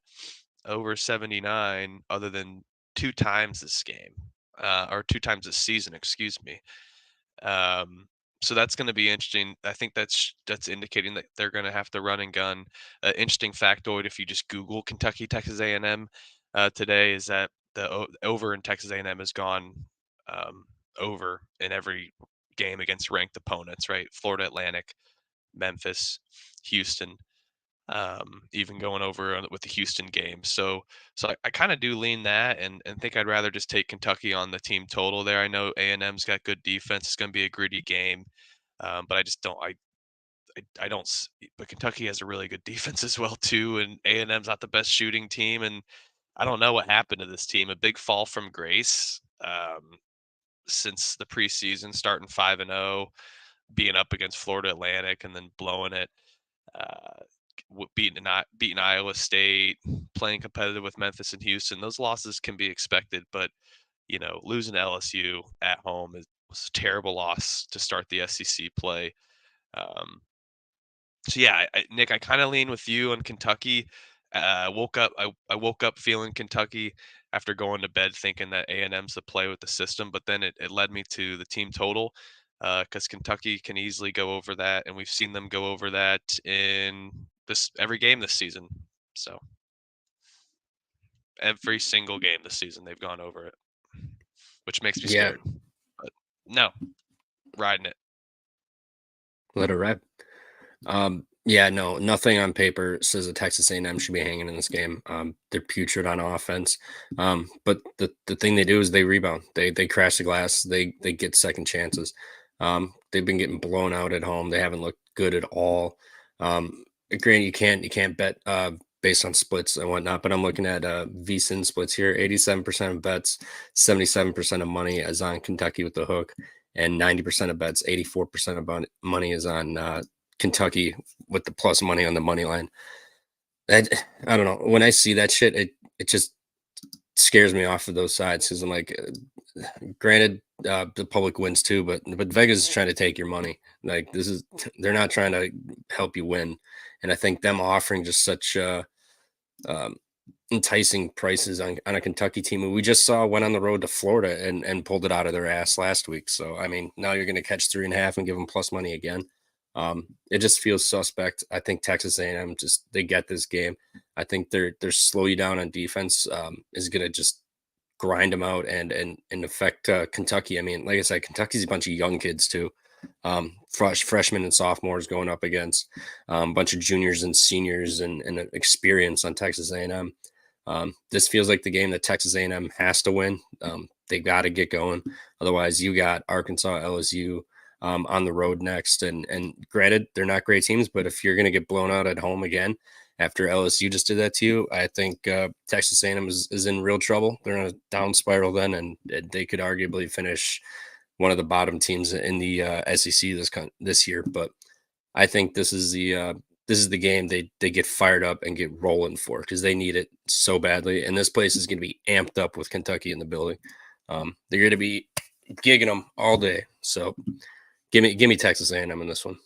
over 79 other than 2 times this game, or 2 times this season, excuse me. So that's going to be interesting. I think that's indicating that they're going to have to run and gun. Interesting factoid: if you just Google Kentucky Texas A&M today, is that the over in Texas A&M has gone over in every game against ranked opponents. Right, Florida Atlantic, Memphis, Houston, even going over with the Houston game. So I kind of do lean that and think I'd rather just take Kentucky on the team total there. I know A&M's got good defense. It's going to be a gritty game, but I just don't. I don't. But Kentucky has a really good defense as well too, and A&M's not the best shooting team. And I don't know what happened to this team. A big fall from grace since the preseason, starting 5-0. Being up against Florida Atlantic and then blowing it, beating Iowa State, playing competitive with Memphis and Houston. Those losses can be expected, but losing to LSU at home was a terrible loss to start the SEC play. So yeah, Nick, I kind of lean with you on Kentucky. I woke up feeling Kentucky after going to bed thinking that A&M's the play with the system, but then it led me to the team total. Because Kentucky can easily go over that, and we've seen them go over that in every game this season. So every single game this season, they've gone over it, which makes me scared. But no, riding it. Let it ride. No, nothing on paper says that Texas A&M should be hanging in this game. They're putrid on offense. But the thing they do is they rebound. They crash the glass. They get second chances. They've been getting blown out at home. They haven't looked good at all. granted, you can't bet based on splits and whatnot, but I'm looking at VSiN splits here. 87% of bets, 77% of money is on Kentucky with the hook, and 90% of bets, 84% of money is on Kentucky with the plus money on the money line. I don't know. When I see that shit, it just scares me off of those sides because I'm like, granted, the public wins too, but Vegas is trying to take your money. Like they're not trying to help you win, and I think them offering just such um, enticing prices on a Kentucky team who we just saw went on the road to Florida and pulled it out of their ass last week. So I mean, now you're going to catch 3.5 and give them plus money again. It just feels suspect. I think Texas A&M they get this game. I think their slow you down on defense is going to just grind them out and affect Kentucky. I mean, like I said, Kentucky's a bunch of young kids too. Freshmen and sophomores going up against a bunch of juniors and seniors and experience on Texas A&M. This feels like the game that Texas A&M has to win. They got to get going. Otherwise, you got Arkansas, LSU on the road next. And granted, they're not great teams, but if you're going to get blown out at home again after LSU just did that to you, I think Texas A&M is in real trouble. They're in a down spiral then, and they could arguably finish one of the bottom teams in the SEC this year. But I think this is the game they get fired up and get rolling for because they need it so badly. And this place is going to be amped up with Kentucky in the building. They're going to be gigging them all day. So give me Texas A&M in this one.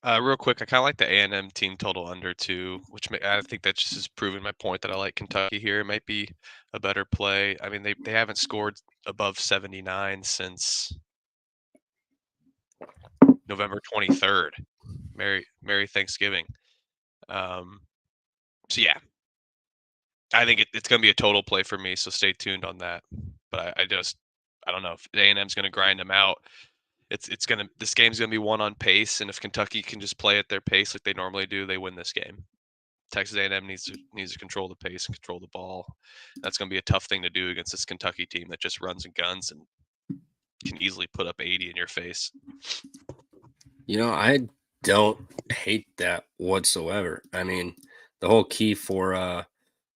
Real quick, I kind of like the A&M team total under 2, which I think that just has proven my point that I like Kentucky here. It might be a better play. I mean, they haven't scored above 79 since November 23rd. Merry Thanksgiving. So yeah, I think it's going to be a total play for me. So stay tuned on that. But I don't know if A&M's going to grind them out. This game's gonna be one on pace, and if Kentucky can just play at their pace like they normally do, they win this game. Texas A&M needs to control the pace and control the ball. That's gonna be a tough thing to do against this Kentucky team that just runs and guns and can easily put up 80 in your face. You know, I don't hate that whatsoever. I mean, the whole key for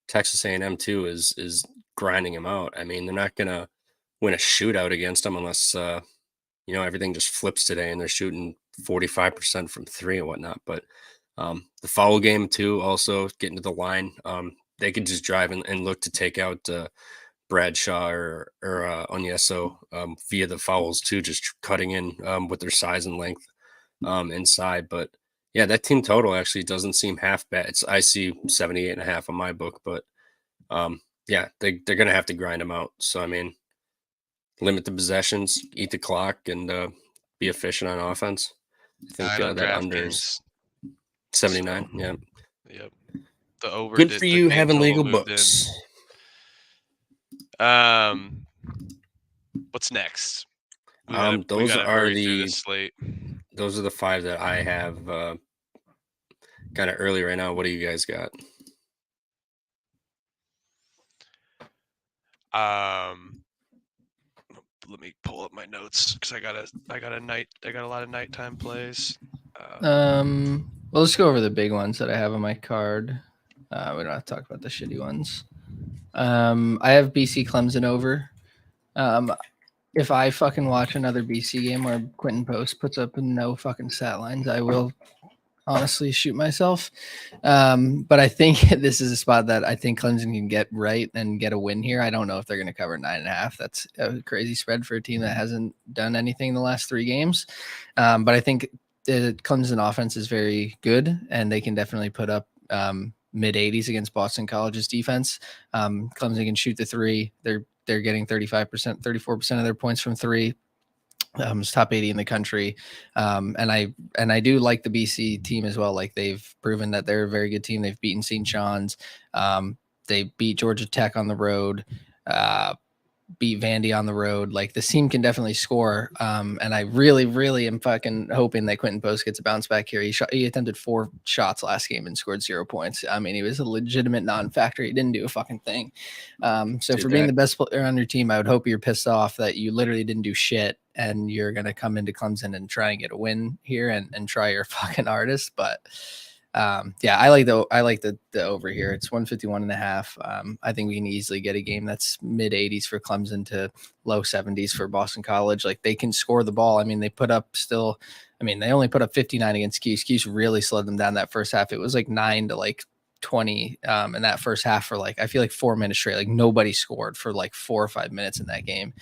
Texas A&M too is grinding them out. I mean, they're not gonna win a shootout against them unless everything just flips today and they're shooting 45% from 3 and whatnot. But the foul game too, also getting to the line, they could just drive and look to take out Bradshaw or Onyeso via the fouls too, just cutting in with their size and length inside. But yeah, that team total actually doesn't seem half bad. I see 78.5 on my book, but yeah, they're going to have to grind them out. So, I mean, limit the possessions, eat the clock, and be efficient on offense. I think that under is 79. So, yeah. Yep. The over. Good for you having legal books. What's next? Those are the 5 that I have kind of early right now. What do you guys got? Let me pull up my notes because I got a lot of nighttime plays. Well, let's go over the big ones that I have on my card. We don't have to talk about the shitty ones. I have BC Clemson over. If I fucking watch another BC game where Quentin Post puts up no fucking stat lines, I will honestly shoot myself. But I think this is a spot that I think Clemson can get right and get a win here. I don't know if they're going to cover 9.5. That's a crazy spread for a team that hasn't done anything in the last 3 games. But I think the Clemson offense is very good, and they can definitely put up mid 80s against Boston College's defense. Clemson can shoot the 3. They're getting 35%, 34% of their points from 3. It's top 80 in the country. And I do like the BC team as well. Like, they've proven that they're a very good team. They've beaten St. John's. They beat Georgia Tech on the road, beat Vandy on the road. Like, this team can definitely score. And I really, really am fucking hoping that Quentin Post gets a bounce back here. He attempted 4 shots last game and scored 0 points. I mean, he was a legitimate non-factor. He didn't do a fucking thing. So for being the best player on your team, I would hope you're pissed off that you literally didn't do shit and you're going to come into Clemson and try and get a win here and try your fucking hardest. But Yeah, I like the over here. It's 151.5. I think we can easily get a game that's mid 80s for Clemson to low 70s for Boston College. Like they can score the ball. I mean, they only put up 59 against Cuse. Cuse really slowed them down that first half. It was like 9 to like 20 in that first half for like I feel like 4 minutes straight. Like nobody scored for like 4 or 5 minutes in that game.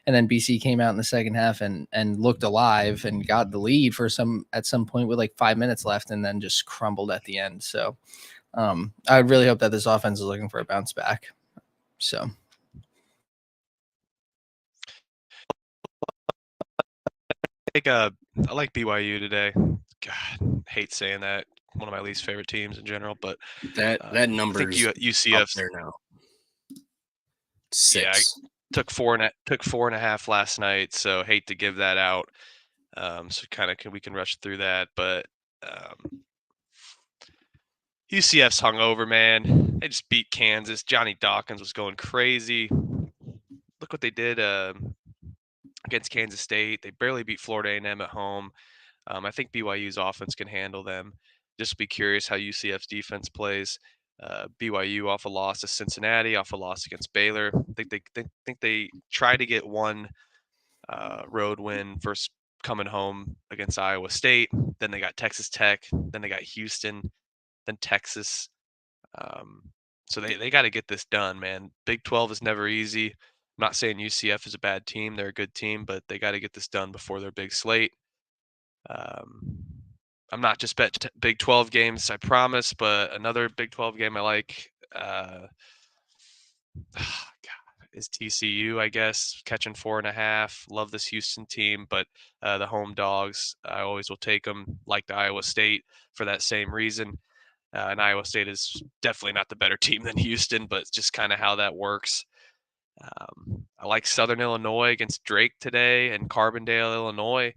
And then BC came out in the second half and looked alive and got the lead at some point with like 5 minutes left and then just crumbled at the end. So I really hope that this offense is looking for a bounce back. So I like BYU today. God, hate saying that. One of my least favorite teams in general, but that number is up UCF there now. Yeah, 6. took 4.5 last night, so hate to give that out. So we can rush through that, but UCF's hungover, man. They just beat Kansas. Johnny Dawkins was going crazy. Look what they did against Kansas State. They barely beat Florida A&M at home. I think BYU's offense can handle them. Just be curious how UCF's defense plays. BYU off a loss to Cincinnati, off a loss against Baylor. I think they try to get one road win first coming home against Iowa State. Then they got Texas Tech. Then they got Houston. Then Texas. So they got to get this done, man. Big 12 is never easy. I'm not saying UCF is a bad team. They're a good team, but they got to get this done before their big slate. I'm not just bet Big 12 games, I promise, but another Big 12 game I like is TCU, I guess, catching 4.5. Love this Houston team, but the home dogs, I always will take them, like the Iowa State for that same reason. And Iowa State is definitely not the better team than Houston, but it's just kind of how that works. I like Southern Illinois against Drake today and Carbondale, Illinois.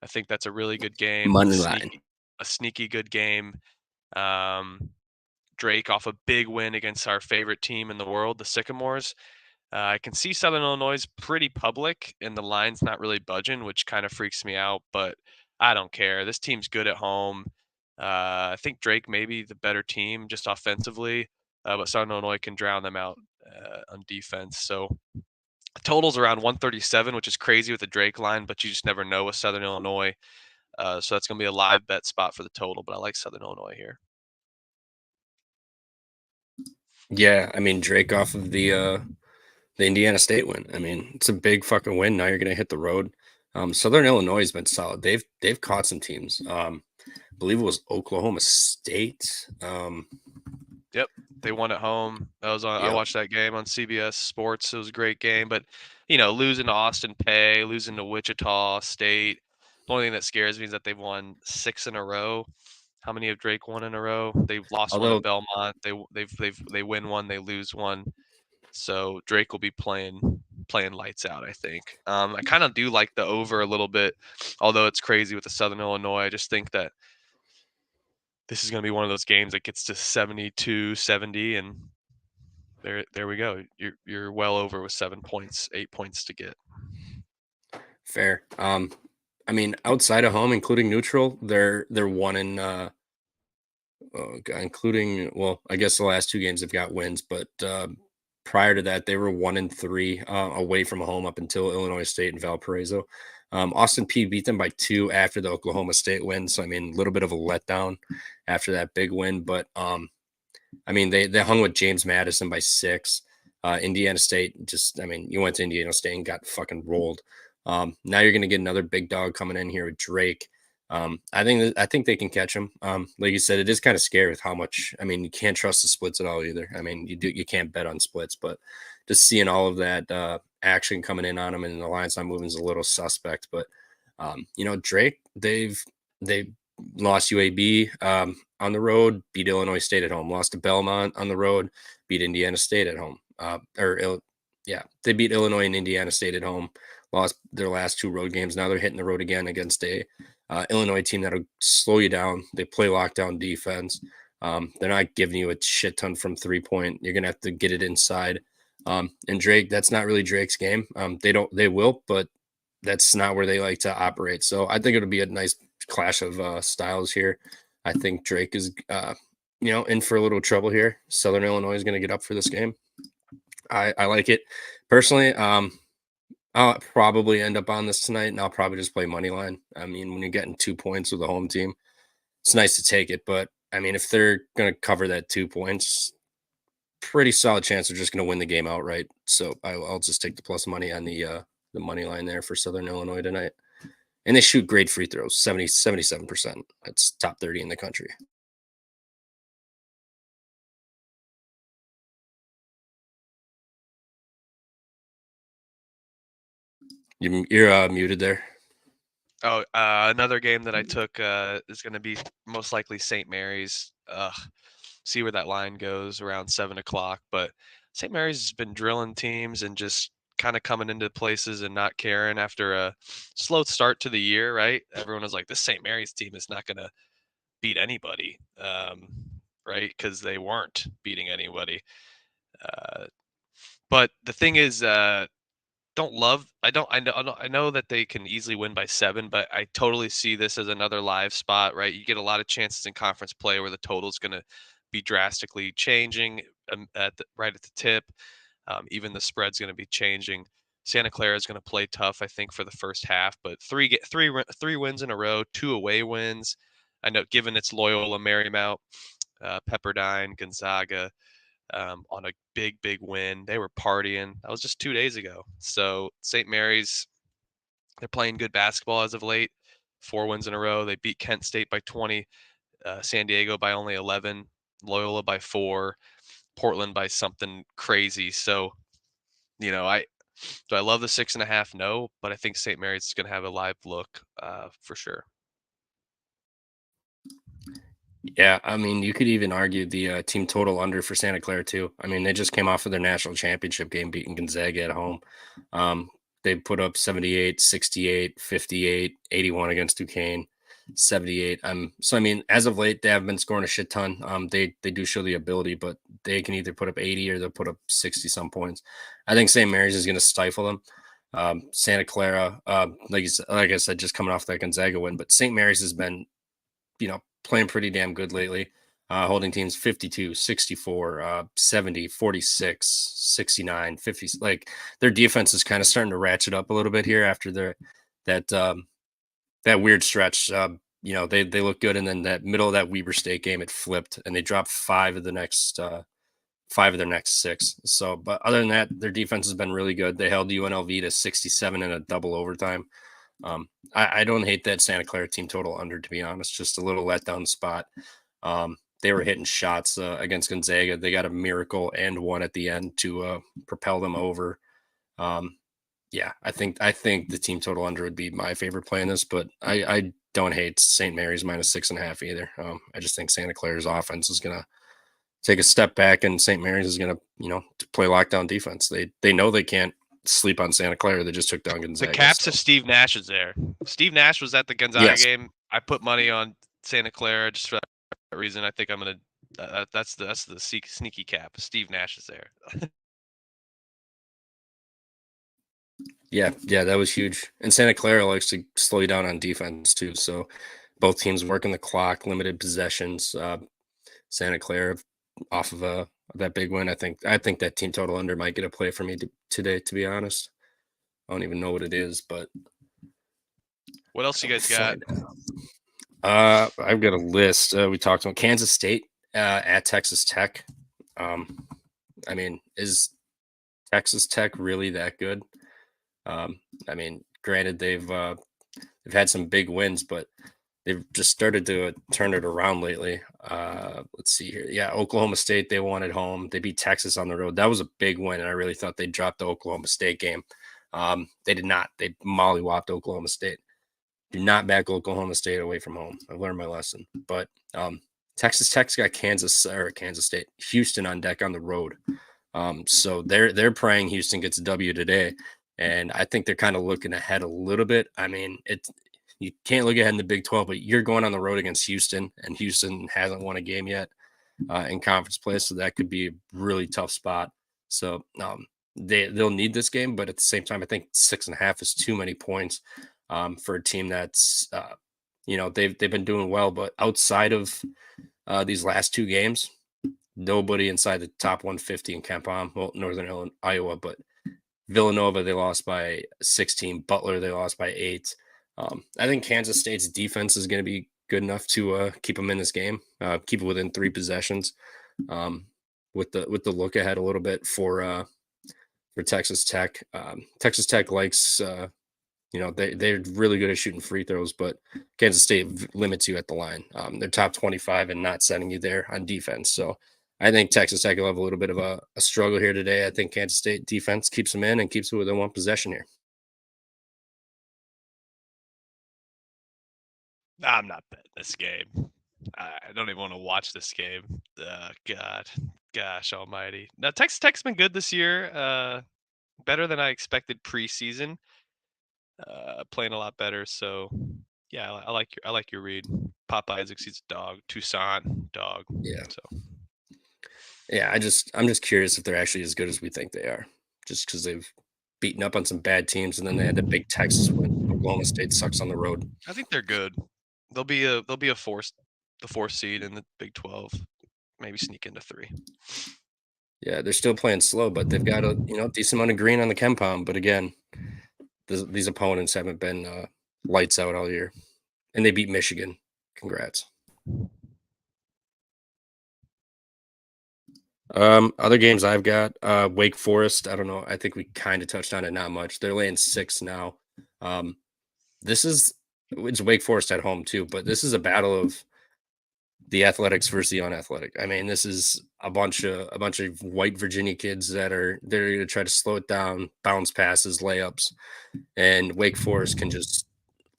I think that's a really good game. A sneaky good game. Drake off a big win against our favorite team in the world, the Sycamores. I can see Southern Illinois is pretty public and the line's not really budging, which kind of freaks me out, but I don't care. This team's good at home. I think Drake may be the better team just offensively, but Southern Illinois can drown them out on defense. So the total's around 137, which is crazy with the Drake line, but you just never know with Southern Illinois. So that's going to be a live bet spot for the total, but I like Southern Illinois here. Yeah, I mean Drake off of the Indiana State win. I mean, it's a big fucking win. Now you're gonna hit the road. Southern Illinois has been solid. They've caught some teams. I believe it was Oklahoma State. Yep, they won at home. I watched that game on CBS Sports. It was a great game, but losing to Austin Peay, losing to Wichita State. The only thing that scares me is that they've won 6 in a row. How many have Drake won in a row? They've lost one at Belmont. They win one, they lose one. So Drake will be playing lights out, I think. I kind of do like the over a little bit, although it's crazy with the Southern Illinois. I just think that this is going to be one of those games that gets to 72, 70, and there we go. You're well over with 7 points, 8 points to get. Fair. I mean, outside of home, including neutral, they're one in including, well, I guess the last 2 games have got wins, but prior to that, they were 1-3 away from home up until Illinois State and Valparaiso. Austin Peay beat them by 2 after the Oklahoma State win. So, I mean, a little bit of a letdown after that big win. But, I mean, they hung with James Madison by 6. Indiana State you went to Indiana State and got fucking rolled. Now you're going to get another big dog coming in here with Drake. I think they can catch him. Like you said, it is kind of scary with how much. I mean, you can't trust the splits at all either. I mean, you can't bet on splits, but just seeing all of that action coming in on him and the line's not moving is a little suspect. But Drake, they lost UAB on the road, beat Illinois State at home, lost to Belmont on the road, beat Indiana State at home. They beat Illinois and Indiana State at home. Lost their last 2 road games. Now they're hitting the road again against a Illinois team that'll slow you down. They play lockdown defense. They're not giving you a shit ton from 3-point. You're gonna have to get it inside. And Drake, that's not really Drake's game. They will, but that's not where they like to operate. So I think it'll be a nice clash of styles here. I think Drake is, in for a little trouble here. Southern Illinois is going to get up for this game. I like it personally. I'll probably end up on this tonight, and I'll probably just play money line. I mean, when you're getting 2 points with a home team, it's nice to take it. But I mean, if they're going to cover that 2 points, pretty solid chance they're just going to win the game outright. So I'll just take the plus money on the money line there for Southern Illinois tonight. And they shoot great free throws, 77%. That's top 30 in the country. You're muted there. Oh, another game that I took is going to be most likely St. Mary's. See where that line goes around 7 o'clock. But St. Mary's has been drilling teams and just kind of coming into places and not caring after a slow start to the year, right? Everyone was like, this St. Mary's team is not going to beat anybody, right? Because they weren't beating anybody. But the thing is, I know that they can easily win by 7, but I totally see this as another live spot, right? You get a lot of chances in conference play where the total is going to be drastically changing right at the tip. Even the spread's going to be changing. Santa Clara is going to play tough, I think, for the first half, but three wins in a row, 2 away wins. I know, given it's Loyola, Marymount, Pepperdine, Gonzaga, on a big win. They were partying. That was just 2 days ago. So St. Mary's, they're playing good basketball as of late. 4 wins in a row. They beat Kent State by 20, San Diego by only 11, Loyola by 4, Portland by something crazy. So, do I love the 6.5? No, but I think St. Mary's is going to have a live look for sure. Yeah, I mean, you could even argue the team total under for Santa Clara too. I mean, they just came off of their national championship game, beating Gonzaga at home. They put up 78, 68, 58, 81 against Duquesne, 78. So I mean, as of late, they have been scoring a shit ton. They do show the ability, but they can either put up 80 or they'll put up 60 some points. I think St. Mary's is going to stifle them. Santa Clara, like I said, just coming off that Gonzaga win, but St. Mary's has been, playing pretty damn good lately, holding teams 52, 64, 70, 46, 69, 50. Like, their defense is kind of starting to ratchet up a little bit here after that weird stretch. They look good, and then that middle of that Weber State game, it flipped, and they dropped 5 of their next 6. So, but other than that, their defense has been really good. They held UNLV to 67 in a double overtime. I don't hate that Santa Clara team total under, to be honest. Just a little letdown spot. They were hitting shots against Gonzaga. They got a miracle and one at the end to propel them over. Yeah, I think the team total under would be my favorite play in this, but I don't hate St. Mary's minus 6.5 either. I just think Santa Clara's offense is gonna take a step back, and St. Mary's is gonna play lockdown defense. They know they can't sleep on Santa Clara. They just took down Gonzaga. The caps if Steve Nash is there. Steve Nash was at the Gonzaga game. I put money on Santa Clara just for that reason. I think I'm gonna. That's the sneaky cap. Steve Nash is there. Yeah, that was huge. And Santa Clara likes to slow you down on defense too. So both teams working the clock, limited possessions. Santa Clara off of that big win. I think that team total under might get a play for me today, to be honest. I don't even know what it is, but what else you guys got? I've got a list. We talked about Kansas State at Texas Tech. I mean, is Texas Tech really that good? I mean, granted, they've had some big wins, but they've just started to turn it around lately. Let's see here. Yeah, Oklahoma State, they won at home. They beat Texas on the road. That was a big win, and I really thought they'd drop the Oklahoma State game. They did not. They mollywopped Oklahoma State. Do not back Oklahoma State away from home. I've learned my lesson. But Texas Tech's got Kansas State, Houston on deck on the road. So they're praying Houston gets a W today. And I think they're kind of looking ahead a little bit. I mean, you can't look ahead in the Big 12, but you're going on the road against Houston, and Houston hasn't won a game yet in conference play, so that could be a really tough spot. So they'll need this game, but at the same time, I think 6.5 is too many points for a team that's they've been doing well, but outside of these last 2 games, nobody inside the top 150 in KenPom. Well, Iowa, but Villanova they lost by 16. Butler they lost by 8. I think Kansas State's defense is going to be good enough to keep them in this game, keep it within 3 possessions. With the look ahead a little bit for Texas Tech. Texas Tech likes they're really good at shooting free throws, but Kansas State limits you at the line. They're top 25 and not sending you there on defense. So I think Texas Tech will have a little bit of a struggle here today. I think Kansas State defense keeps them in and keeps it within 1 possession here. I'm not betting this game. I don't even want to watch this game. Gosh almighty. Now, Texas Tech's been good this year. Better than I expected preseason. Playing a lot better. So, yeah, I like your read. Pop Isaacs, he's a dog. Toussaint, dog. Yeah. So, yeah, I'm just curious if they're actually as good as we think they are. Just because they've beaten up on some bad teams, and then they had the big Texas win. Oklahoma State sucks on the road. I think they're good. They'll be the 4th seed in the Big 12. Maybe sneak into 3. Yeah, they're still playing slow, but they've got a decent amount of green on the KenPom. But again, these opponents haven't been lights out all year, and they beat Michigan. Congrats. Other games I've got, Wake Forest. I don't know. I think we kind of touched on it, not much. They're laying 6 now. It's Wake Forest at home too, but this is a battle of the athletics versus the unathletic. I mean, this is a bunch of white Virginia kids they're going to try to slow it down, bounce passes, layups, and Wake Forest can just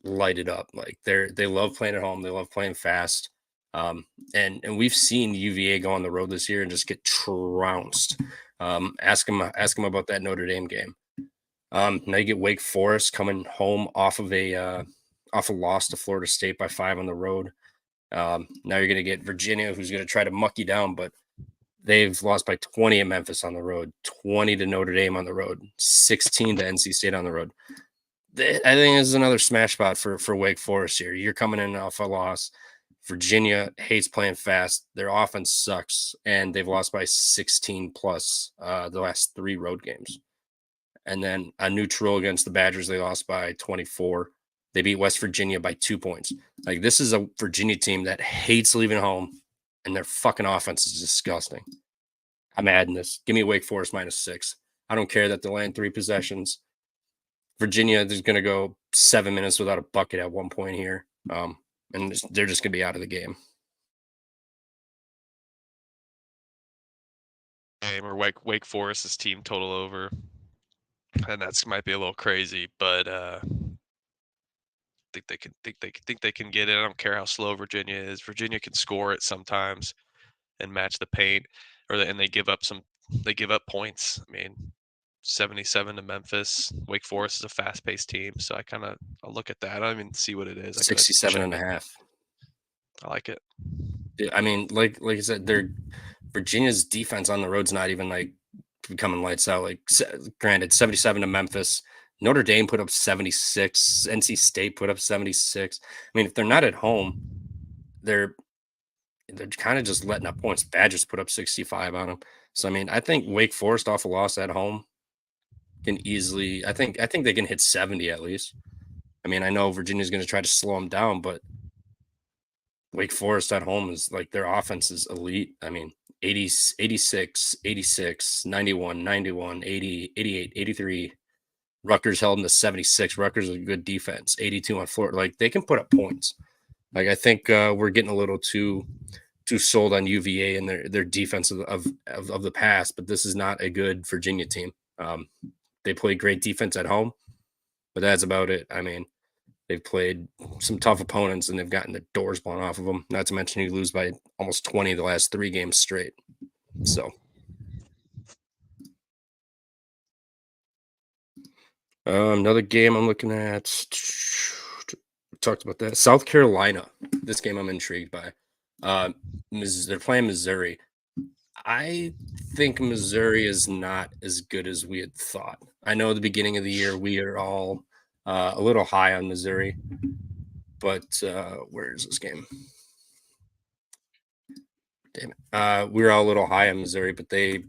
light it up. Like they love playing at home. They love playing fast. And we've seen UVA go on the road this year and just get trounced. Ask them about that Notre Dame game. Now you get Wake Forest coming home off a loss to Florida State by 5 on the road. Now you're going to get Virginia, who's going to try to muck you down, but they've lost by 20 at Memphis on the road, 20 to Notre Dame on the road, 16 to NC State on the road. I think this is another smash spot for Wake Forest here. You're coming in off a loss. Virginia hates playing fast. Their offense sucks, and they've lost by 16 plus the last 3 road games. And then a neutral against the Badgers, they lost by 24. They beat West Virginia by 2 points. Like, this is a Virginia team that hates leaving home, and their fucking offense is disgusting. I'm adding this. Give me Wake Forest -6. I don't care that they're laying 3 possessions. Virginia is going to go 7 minutes without a bucket at one point here. And they're just going to be out of the game. Or Wake Forest's team total over. And that's might be a little crazy, but think they can get it. I don't care how slow Virginia is. Virginia can score it sometimes and match the paint, and they give up points. I mean, 77 to Memphis. Wake Forest is a fast-paced team, so I'll look at that. I don't even see what it is. 67.5. I like it. I mean, like I said, Virginia's defense on the road's not even like becoming lights out. Like, granted, 77 to Memphis. Notre Dame put up 76. NC State put up 76. I mean, if they're not at home, they're kind of just letting up points. Badgers put up 65 on them. So, I mean, I think Wake Forest off a loss at home can easily – I think they can hit 70 at least. I mean, I know Virginia's going to try to slow them down, but Wake Forest at home is like their offense is elite. I mean, 80, 86, 86, 91, 91, 80, 88, 83. Rutgers held them to 76. Rutgers is a good defense. 82 on Florida. Like, they can put up points. Like, I think we're getting a little too sold on UVA and their defense of the past, but this is not a good Virginia team. They play great defense at home, but that's about it. I mean, they've played some tough opponents and they've gotten the doors blown off of them. Not to mention you lose by almost 20 the last 3 games straight. So another game I'm looking at. We talked about that. South Carolina. This game I'm intrigued by. They're playing Missouri. I think Missouri is not as good as we had thought. I know at the beginning of the year we are all a little high on Missouri. but where is this game? Damn it. We were all a little high on Missouri, but they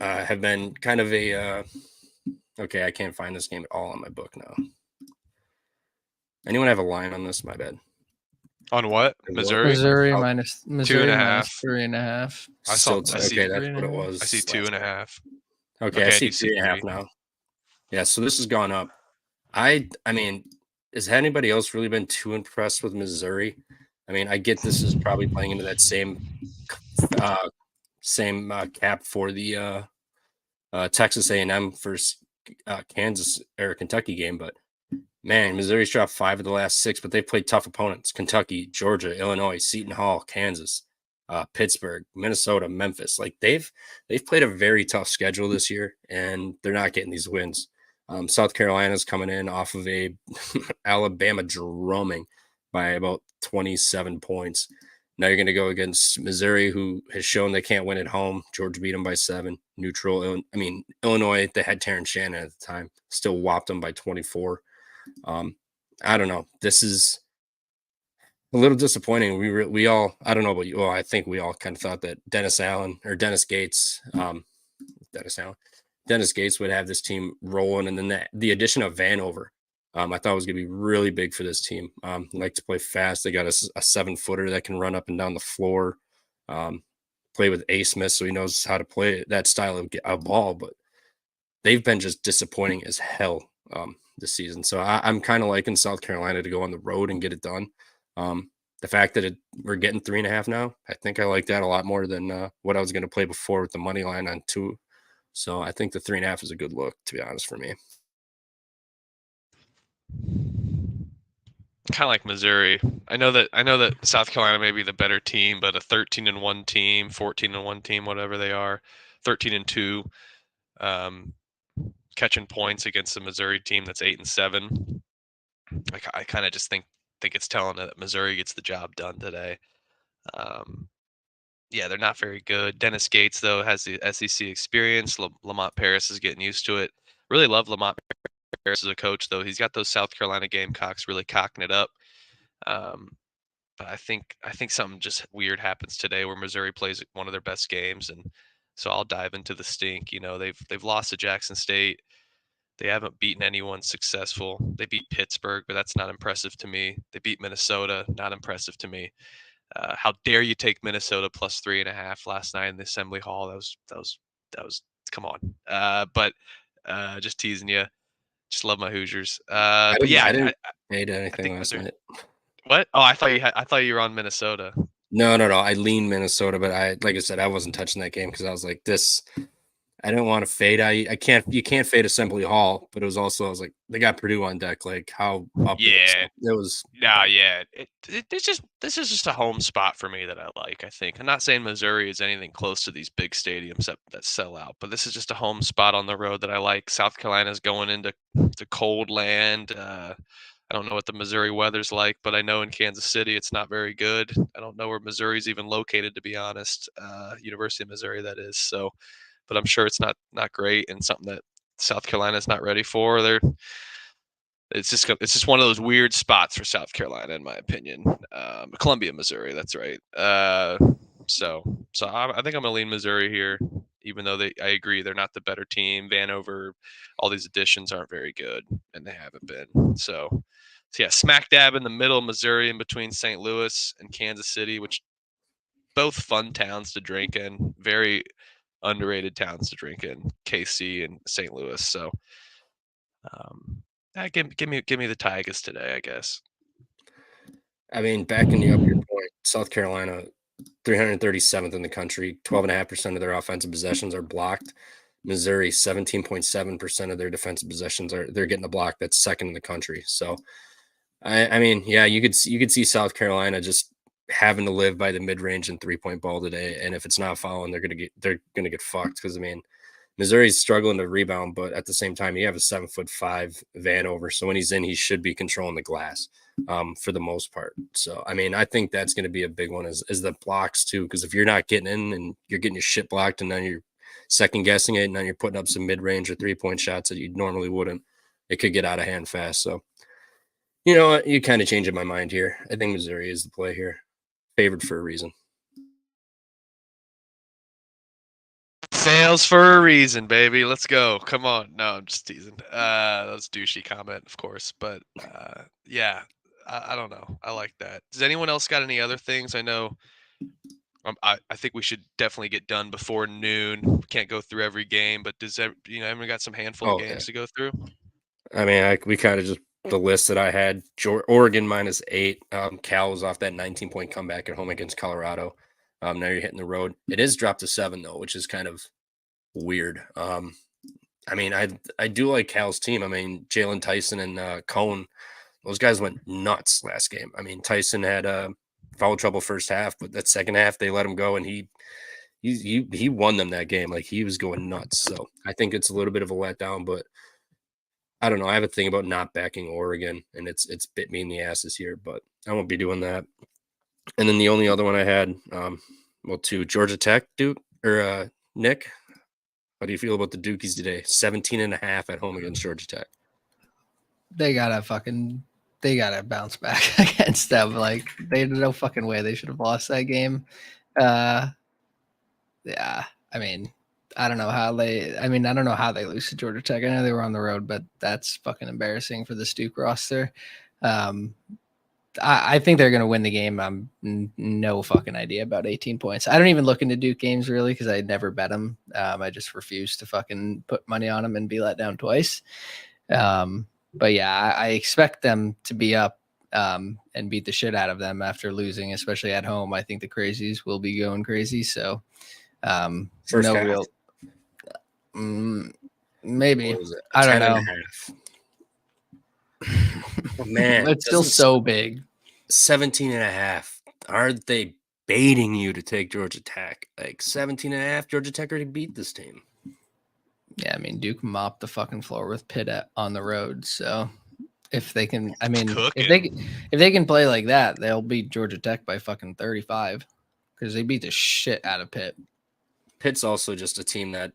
have been kind of a okay, I can't find this game at all on my book now. Anyone have a line on this? My bad. On what? Missouri? Missouri I'll- minus 2.5. 3.5. I saw. Still, I see. okay, that's what it 3.5. was. I see last 2.5. Okay, Okay, I I see do see 3.5 3. now. Yeah, so this has gone up. I mean, has anybody else really been too impressed with Missouri? I mean, I get this is probably playing into that same cap for the Texas A&M versus Kansas or Kentucky game, but man, Missouri's dropped 5 of the last 6, but they've played tough opponents: Kentucky, Georgia, Illinois, Seton Hall, Kansas, Pittsburgh, Minnesota, Memphis. Like they've played a very tough schedule this year, and they're not getting these wins. South Carolina's coming in off of a Alabama drumming by about 27 points. Now you're going to go against Missouri, who has shown they can't win at home. Georgia beat them by 7. Neutral, Illinois, they had Terrence Shannon at the time, still whopped them by 24. I don't know. This is a little disappointing. We all, I don't know about you. Well, I think we all kind of thought that Dennis Gates would have this team rolling, and then the addition of Vanover, I thought was going to be really big for this team. Like to play fast. They got a 7-footer that can run up and down the floor. Play with A. Smith, so he knows how to play that style of ball. But they've been just disappointing as hell this season. So I'm kind of liking South Carolina to go on the road and get it done. The fact that we're getting 3.5 now, I think I like that a lot more than what I was going to play before with the money line on 2. So I think the 3.5 is a good look, to be honest, for me. Kind of like Missouri. I know that South Carolina may be the better team, but a 13-1 team, 14-1 team, whatever they are, 13-2, catching points against the Missouri team that's 8-7. I kind of just think it's telling that Missouri gets the job done today. Yeah, they're not very good. Dennis Gates, though, has the SEC experience. Lamont Paris is getting used to it. Really love Lamont Paris as a coach, though. He's got those South Carolina Gamecocks really cocking it up. But I think something just weird happens today where Missouri plays one of their best games, and so I'll dive into the stink. You know, they've lost to Jackson State. They haven't beaten anyone successful. They beat Pittsburgh, but that's not impressive to me. They beat Minnesota, not impressive to me. How dare you take Minnesota plus 3.5 last night in the Assembly Hall? That was come on. But just teasing you. Just love my Hoosiers. But yeah, I didn't hate I anything think last Missouri. night. What? Oh, I thought you were on Minnesota. No. I lean Minnesota, but like I said, I wasn't touching that game because I was like, this. I didn't want to fade. You can't fade Assembly Hall, but it was also, I was like, they got Purdue on deck. Like how up Yeah. it was. No, yeah. This is just a home spot for me that I like, I think. I'm not saying Missouri is anything close to these big stadiums that sell out, but this is just a home spot on the road that I like. South Carolina's going into cold land. I don't know what the Missouri weather's like, but I know in Kansas City it's not very good. I don't know where Missouri's even located, to be honest. University of Missouri, that is. So, but I'm sure it's not great and something that South Carolina's not ready for. It's just one of those weird spots for South Carolina, in my opinion. Columbia, Missouri, that's right. So I think I'm gonna lean Missouri here, even though I agree they're not the better team. Vanover, all these additions aren't very good, and they haven't been. So yeah, smack dab in the middle of Missouri, in between St. Louis and Kansas City, which both fun towns to drink in, very underrated towns to drink in, KC and St. Louis. So give me the Tigers today, I guess. I mean, backing you up your point, South Carolina, 337th in the country, 12.5% of their offensive possessions are blocked. Missouri, 17.7% of their defensive possessions they're getting a block. That's second in the country. So, I mean, yeah, you could see South Carolina just having to live by the mid-range and 3-point ball today. And if it's not following, they're gonna get fucked. Because I mean, Missouri's struggling to rebound, but at the same time, you have a 7'5" Vanover. So when he's in, he should be controlling the glass for the most part. So, I mean, I think that's going to be a big one is the blocks too. Because if you're not getting in and you're getting your shit blocked and then you're second guessing it and then you're putting up some mid-range or 3-point shots that you normally wouldn't, it could get out of hand fast. So, You know what? You kind of changing my mind here. I think Missouri is the play here. Favored for a reason. Fails for a reason, baby. Let's go. Come on. No, I'm just teasing. That was a douchey comment, of course. But yeah, I don't know. I like that. Does anyone else got any other things? I know I think we should definitely get done before noon. We can't go through every game, but everyone got some handful of Oh, games to go through? I mean, we kind of just the list that I had. Oregon -8. Cal was off that 19-point comeback at home against Colorado. Now you're hitting the road. It is dropped to 7 though, which is kind of weird. I mean, I do like Cal's team. I mean, Jalen Tyson and Cone, those guys went nuts last game. I mean, Tyson had foul trouble first half, but that second half they let him go, and he won them that game. Like he was going nuts. So I think it's a little bit of a letdown, but I don't know. I have a thing about not backing Oregon, and it's bit me in the ass this year, but I won't be doing that. And then the only other one I had, to Georgia Tech, Duke or Nick. How do you feel about the Dukies today? 17.5 at home against Georgia Tech. They gotta bounce back against them. Like there's no fucking way they should have lost that game. Yeah, I mean, I don't know how they lose to Georgia Tech. I know they were on the road, but that's fucking embarrassing for the Duke roster. I think they're going to win the game. I'm no fucking idea about 18 points. I don't even look into Duke games really because I never bet them. I just refuse to fucking put money on them and be let down twice. But yeah, I expect them to be up and beat the shit out of them after losing, especially at home. I think the crazies will be going crazy. So First no half. real. Maybe. What was it? I don't 10.5. Oh, man, It's still so big. 17.5. Aren't they baiting you to take Georgia Tech? Like 17.5, Georgia Tech already beat this team. Yeah, I mean Duke mopped the fucking floor with Pitt on the road. So if they can, I mean, if they can play like that, they'll beat Georgia Tech by fucking 35 because they beat the shit out of Pitt. Pitt's also just a team that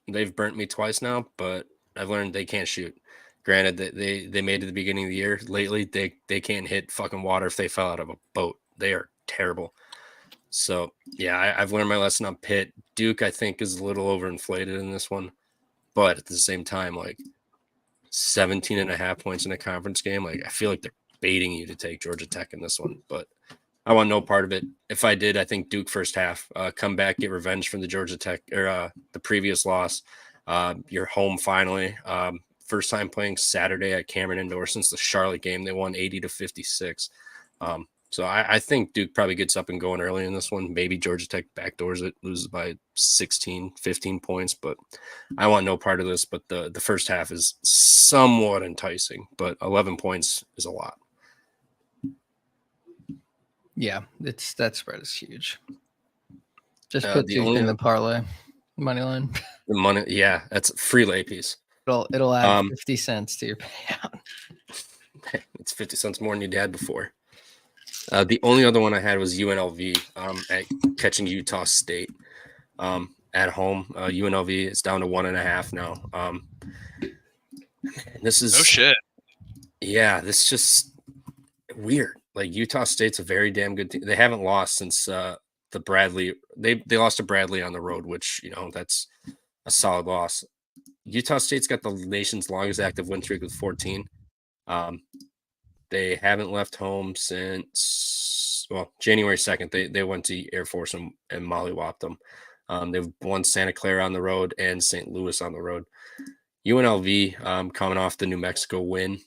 they've burnt me twice now, but I've learned they can't shoot. Granted that they made it at the beginning of the year. Lately, they can't hit fucking water if they fell out of a boat. They are terrible. So yeah, I've learned my lesson on Pitt. Duke, I think, is a little overinflated in this one, but at the same time, like 17.5 points in a conference game, like I feel like they're baiting you to take Georgia Tech in this one. But I want no part of it. If I did, I think Duke first half, come back, get revenge from the Georgia Tech or the previous loss. You're home finally. First time playing Saturday at Cameron Indoor since the Charlotte game. They won 80-56. So I think Duke probably gets up and going early in this one. Maybe Georgia Tech backdoors it, loses by 16, 15 points. But I want no part of this. But the first half is somewhat enticing. But 11 points is a lot. Yeah, that spread is huge. Just put Duke in the parlay money line. The money, yeah, that's free lay piece. It'll add 50 cents to your payout. It's 50 cents more than you had before. The only other one I had was UNLV at catching Utah State at home. UNLV is down to 1.5 now. This is no shit. Yeah, this is just weird. Like Utah State's a very damn good team. They haven't lost since the Bradley. They lost to Bradley on the road, which that's a solid loss. Utah State's got the nation's longest active win streak with 14. They haven't left home since January 2nd. They went to Air Force and mollywopped them. They've won Santa Clara on the road and St. Louis on the road. UNLV coming off the New Mexico win.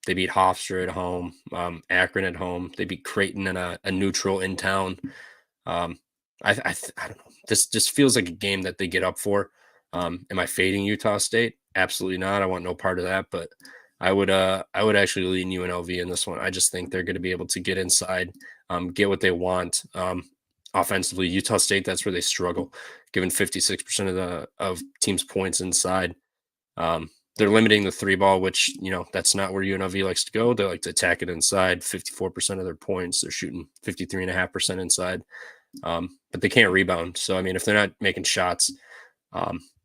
They beat Hofstra at home, Akron at home. They beat Creighton in a neutral in town. I don't know. This just feels like a game that they get up for. Am I fading Utah State? Absolutely not. I want no part of that. But I would actually lean UNLV in this one. I just think they're going to be able to get inside, get what they want. Offensively, Utah State, that's where they struggle, given 56% of teams' points inside. They're limiting the three ball, which, that's not where UNLV likes to go. They like to attack it inside. 54% of their points, they're shooting 53.5% inside. But they can't rebound. So, I mean, if they're not making shots,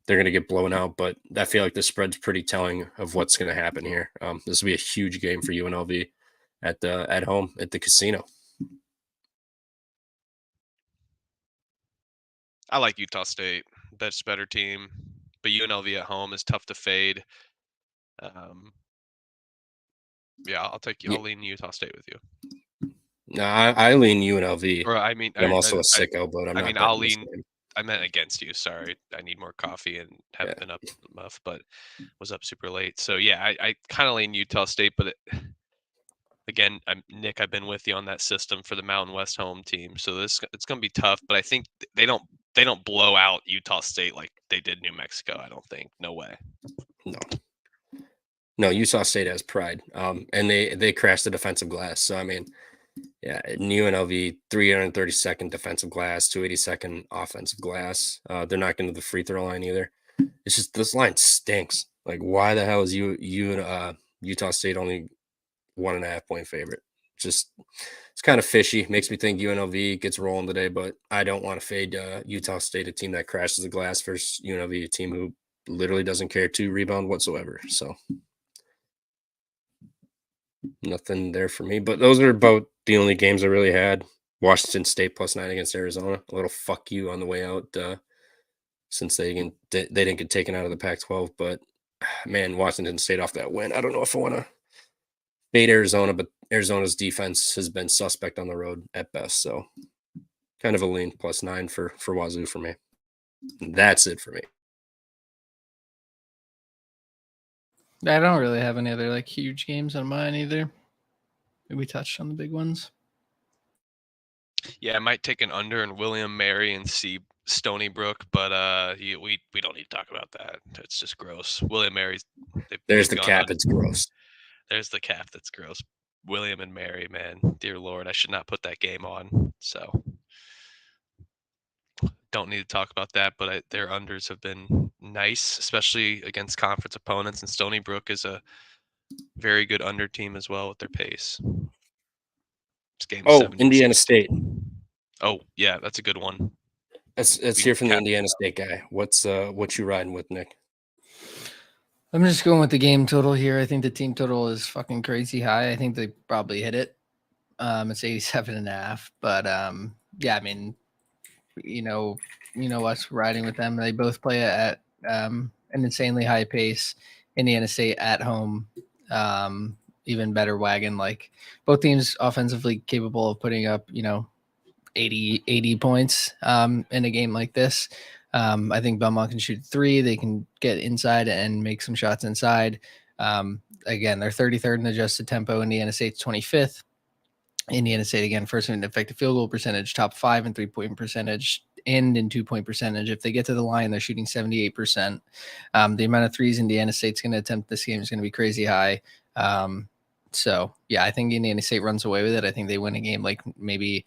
they're going to get blown out, but I feel like the spread's pretty telling of what's going to happen here. This will be a huge game for UNLV at home at the casino. I like Utah State. That's better team, but UNLV at home is tough to fade. Yeah, I'll lean Utah State with you. No, I lean UNLV. Or I mean, I'm also a sicko, but I'm I not. mean, I'll lean. I meant against you. Sorry, I need more coffee and haven't been up enough, but was up super late. So yeah, I kind of lean Utah State, but again, Nick. I've been with you on that system for the Mountain West home team, so it's going to be tough. But I think they don't blow out Utah State like they did New Mexico. I don't think. No way. No, Utah State has pride, and they crashed the defensive glass. So I mean, yeah, UNLV 332nd defensive glass, 282nd offensive glass. They're not going to the free throw line either. It's just this line stinks. Like, why the hell is Utah State only 1.5 point favorite? Just it's kind of fishy. Makes me think UNLV gets rolling today, but I don't want to fade Utah State, a team that crashes the glass, versus UNLV, a team who literally doesn't care to rebound whatsoever. So nothing there for me. But those are about the only games I really had. Washington State +9 against Arizona. A little fuck you on the way out, since they didn't get taken out of the Pac-12. But man, Washington State off that win. I don't know if I want to fade Arizona, but Arizona's defense has been suspect on the road at best. So kind of a lean +9 for Wazoo for me. And that's it for me. I don't really have any other like huge games on mine either. We touched on the big ones. Yeah, I might take an under in William Mary and see Stony Brook, but we don't need to talk about that. It's just gross. William Mary's. There's the cap. It's gross. There's the cap. That's gross. William and Mary, man, dear Lord, I should not put that game on. So don't need to talk about that. But their unders have been nice, especially against conference opponents. And Stony Brook is a very good under team as well with their pace. It's game 7. Indiana State. Oh yeah, that's a good one. Let's hear from the Indiana State guy. What you riding with, Nick? I'm just going with the game total here. I think the team total is fucking crazy high. I think they probably hit it. It's 87.5. But yeah, I mean, you know what's riding with them. They both play at an insanely high pace. Indiana State at home, even better wagon. Like both teams offensively capable of putting up, 80 points in a game like this. I think Belmont can shoot 3. They can get inside and make some shots inside. Again, they're 33rd in adjusted tempo. Indiana State's 25th. Indiana State, again, first in effective field goal percentage, top 5 in 3-point percentage, and in 2-point percentage. If they get to the line, they're shooting 78%. The amount of threes Indiana State's going to attempt this game is going to be crazy high. So, yeah, I think Indiana State runs away with it. I think they win a game like maybe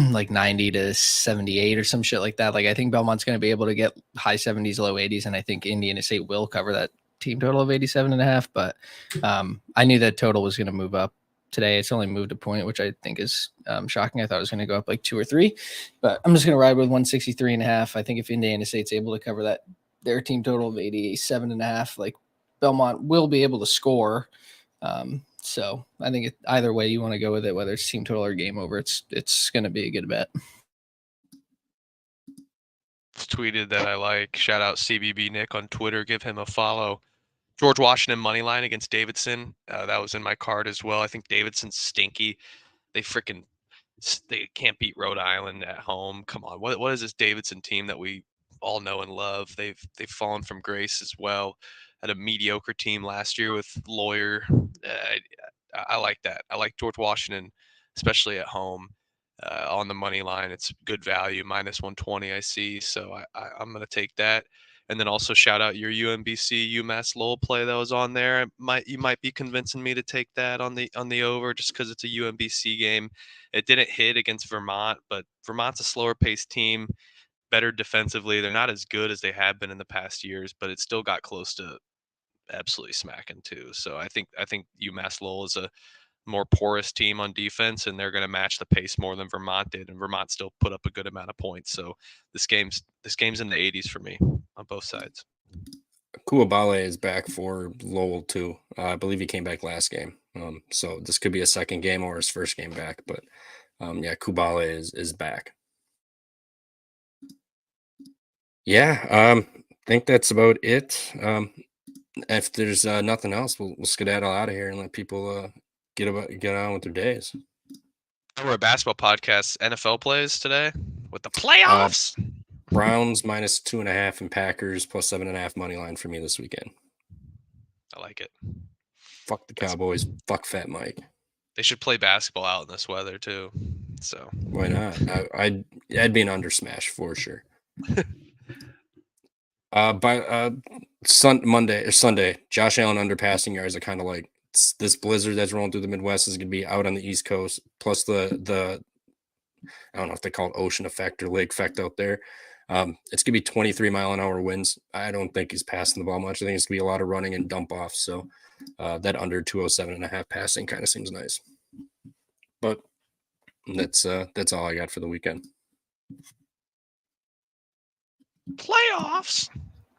like 90-78 or some shit like that. Like I think Belmont's going to be able to get high 70s, low 80s, and I think Indiana State will cover that team total of 87.5. But I knew that total was going to move up today. It's only moved a point, which I think is shocking. I thought it was going to go up like 2 or 3, but I'm just going to ride with 163.5. I think if Indiana State's able to cover that, their team total of 87.5, like Belmont will be able to score. So I think either way you want to go with it, whether it's team total or game over, it's going to be a good bet. Tweeted that I like. Shout out CBB Nick on Twitter. Give him a follow. George Washington money line against Davidson. That was in my card as well. I think Davidson's stinky. They can't beat Rhode Island at home. Come on, what is this Davidson team that we all know and love? They've fallen from grace as well. Had a mediocre team last year with Lawyer. I like that. I like George Washington, especially at home on the money line. It's good value, -120 I see. So I'm going to take that. And then also shout out your UMBC UMass Lowell play that was on there. You might be convincing me to take that on the over just because it's a UMBC game. It didn't hit against Vermont, but Vermont's a slower paced team, better defensively. They're not as good as they have been in the past years, but it still got close to absolutely smacking too. So I think UMass Lowell is a more porous team on defense, and they're going to match the pace more than Vermont did, and Vermont still put up a good amount of points. So this game's in the 80s for me on both sides. Kuabale is back for Lowell too. I believe he came back last game. So this could be a second game or his first game back. But yeah, Kubale is back. Yeah, I think that's about it. If there's nothing else, we'll skedaddle out of here and let people get on with their days. We're a basketball podcast. NFL plays today with the playoffs. Browns minus 2.5 and Packers plus 7.5 money line for me this weekend. I like it. Fuck the Cowboys. Fuck Fat Mike. They should play basketball out in this weather too. So why not? I'd be an under smash for sure. By Monday or Sunday, Josh Allen under passing yards are kind of like this blizzard that's rolling through the Midwest is going to be out on the East Coast. Plus the I don't know if they call it ocean effect or lake effect out there. It's going to be 23-mile-an-hour winds. I don't think he's passing the ball much. I think it's going to be a lot of running and dump off. So that under 207.5 passing kind of seems nice. But that's all I got for the weekend. Playoffs.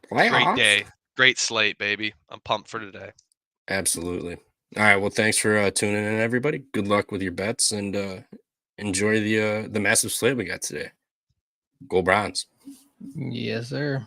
Great day. Great slate, baby. I'm pumped for today. Absolutely. All right. Well, thanks for tuning in, everybody. Good luck with your bets and enjoy the massive slate we got today. Go Browns. Yes, sir.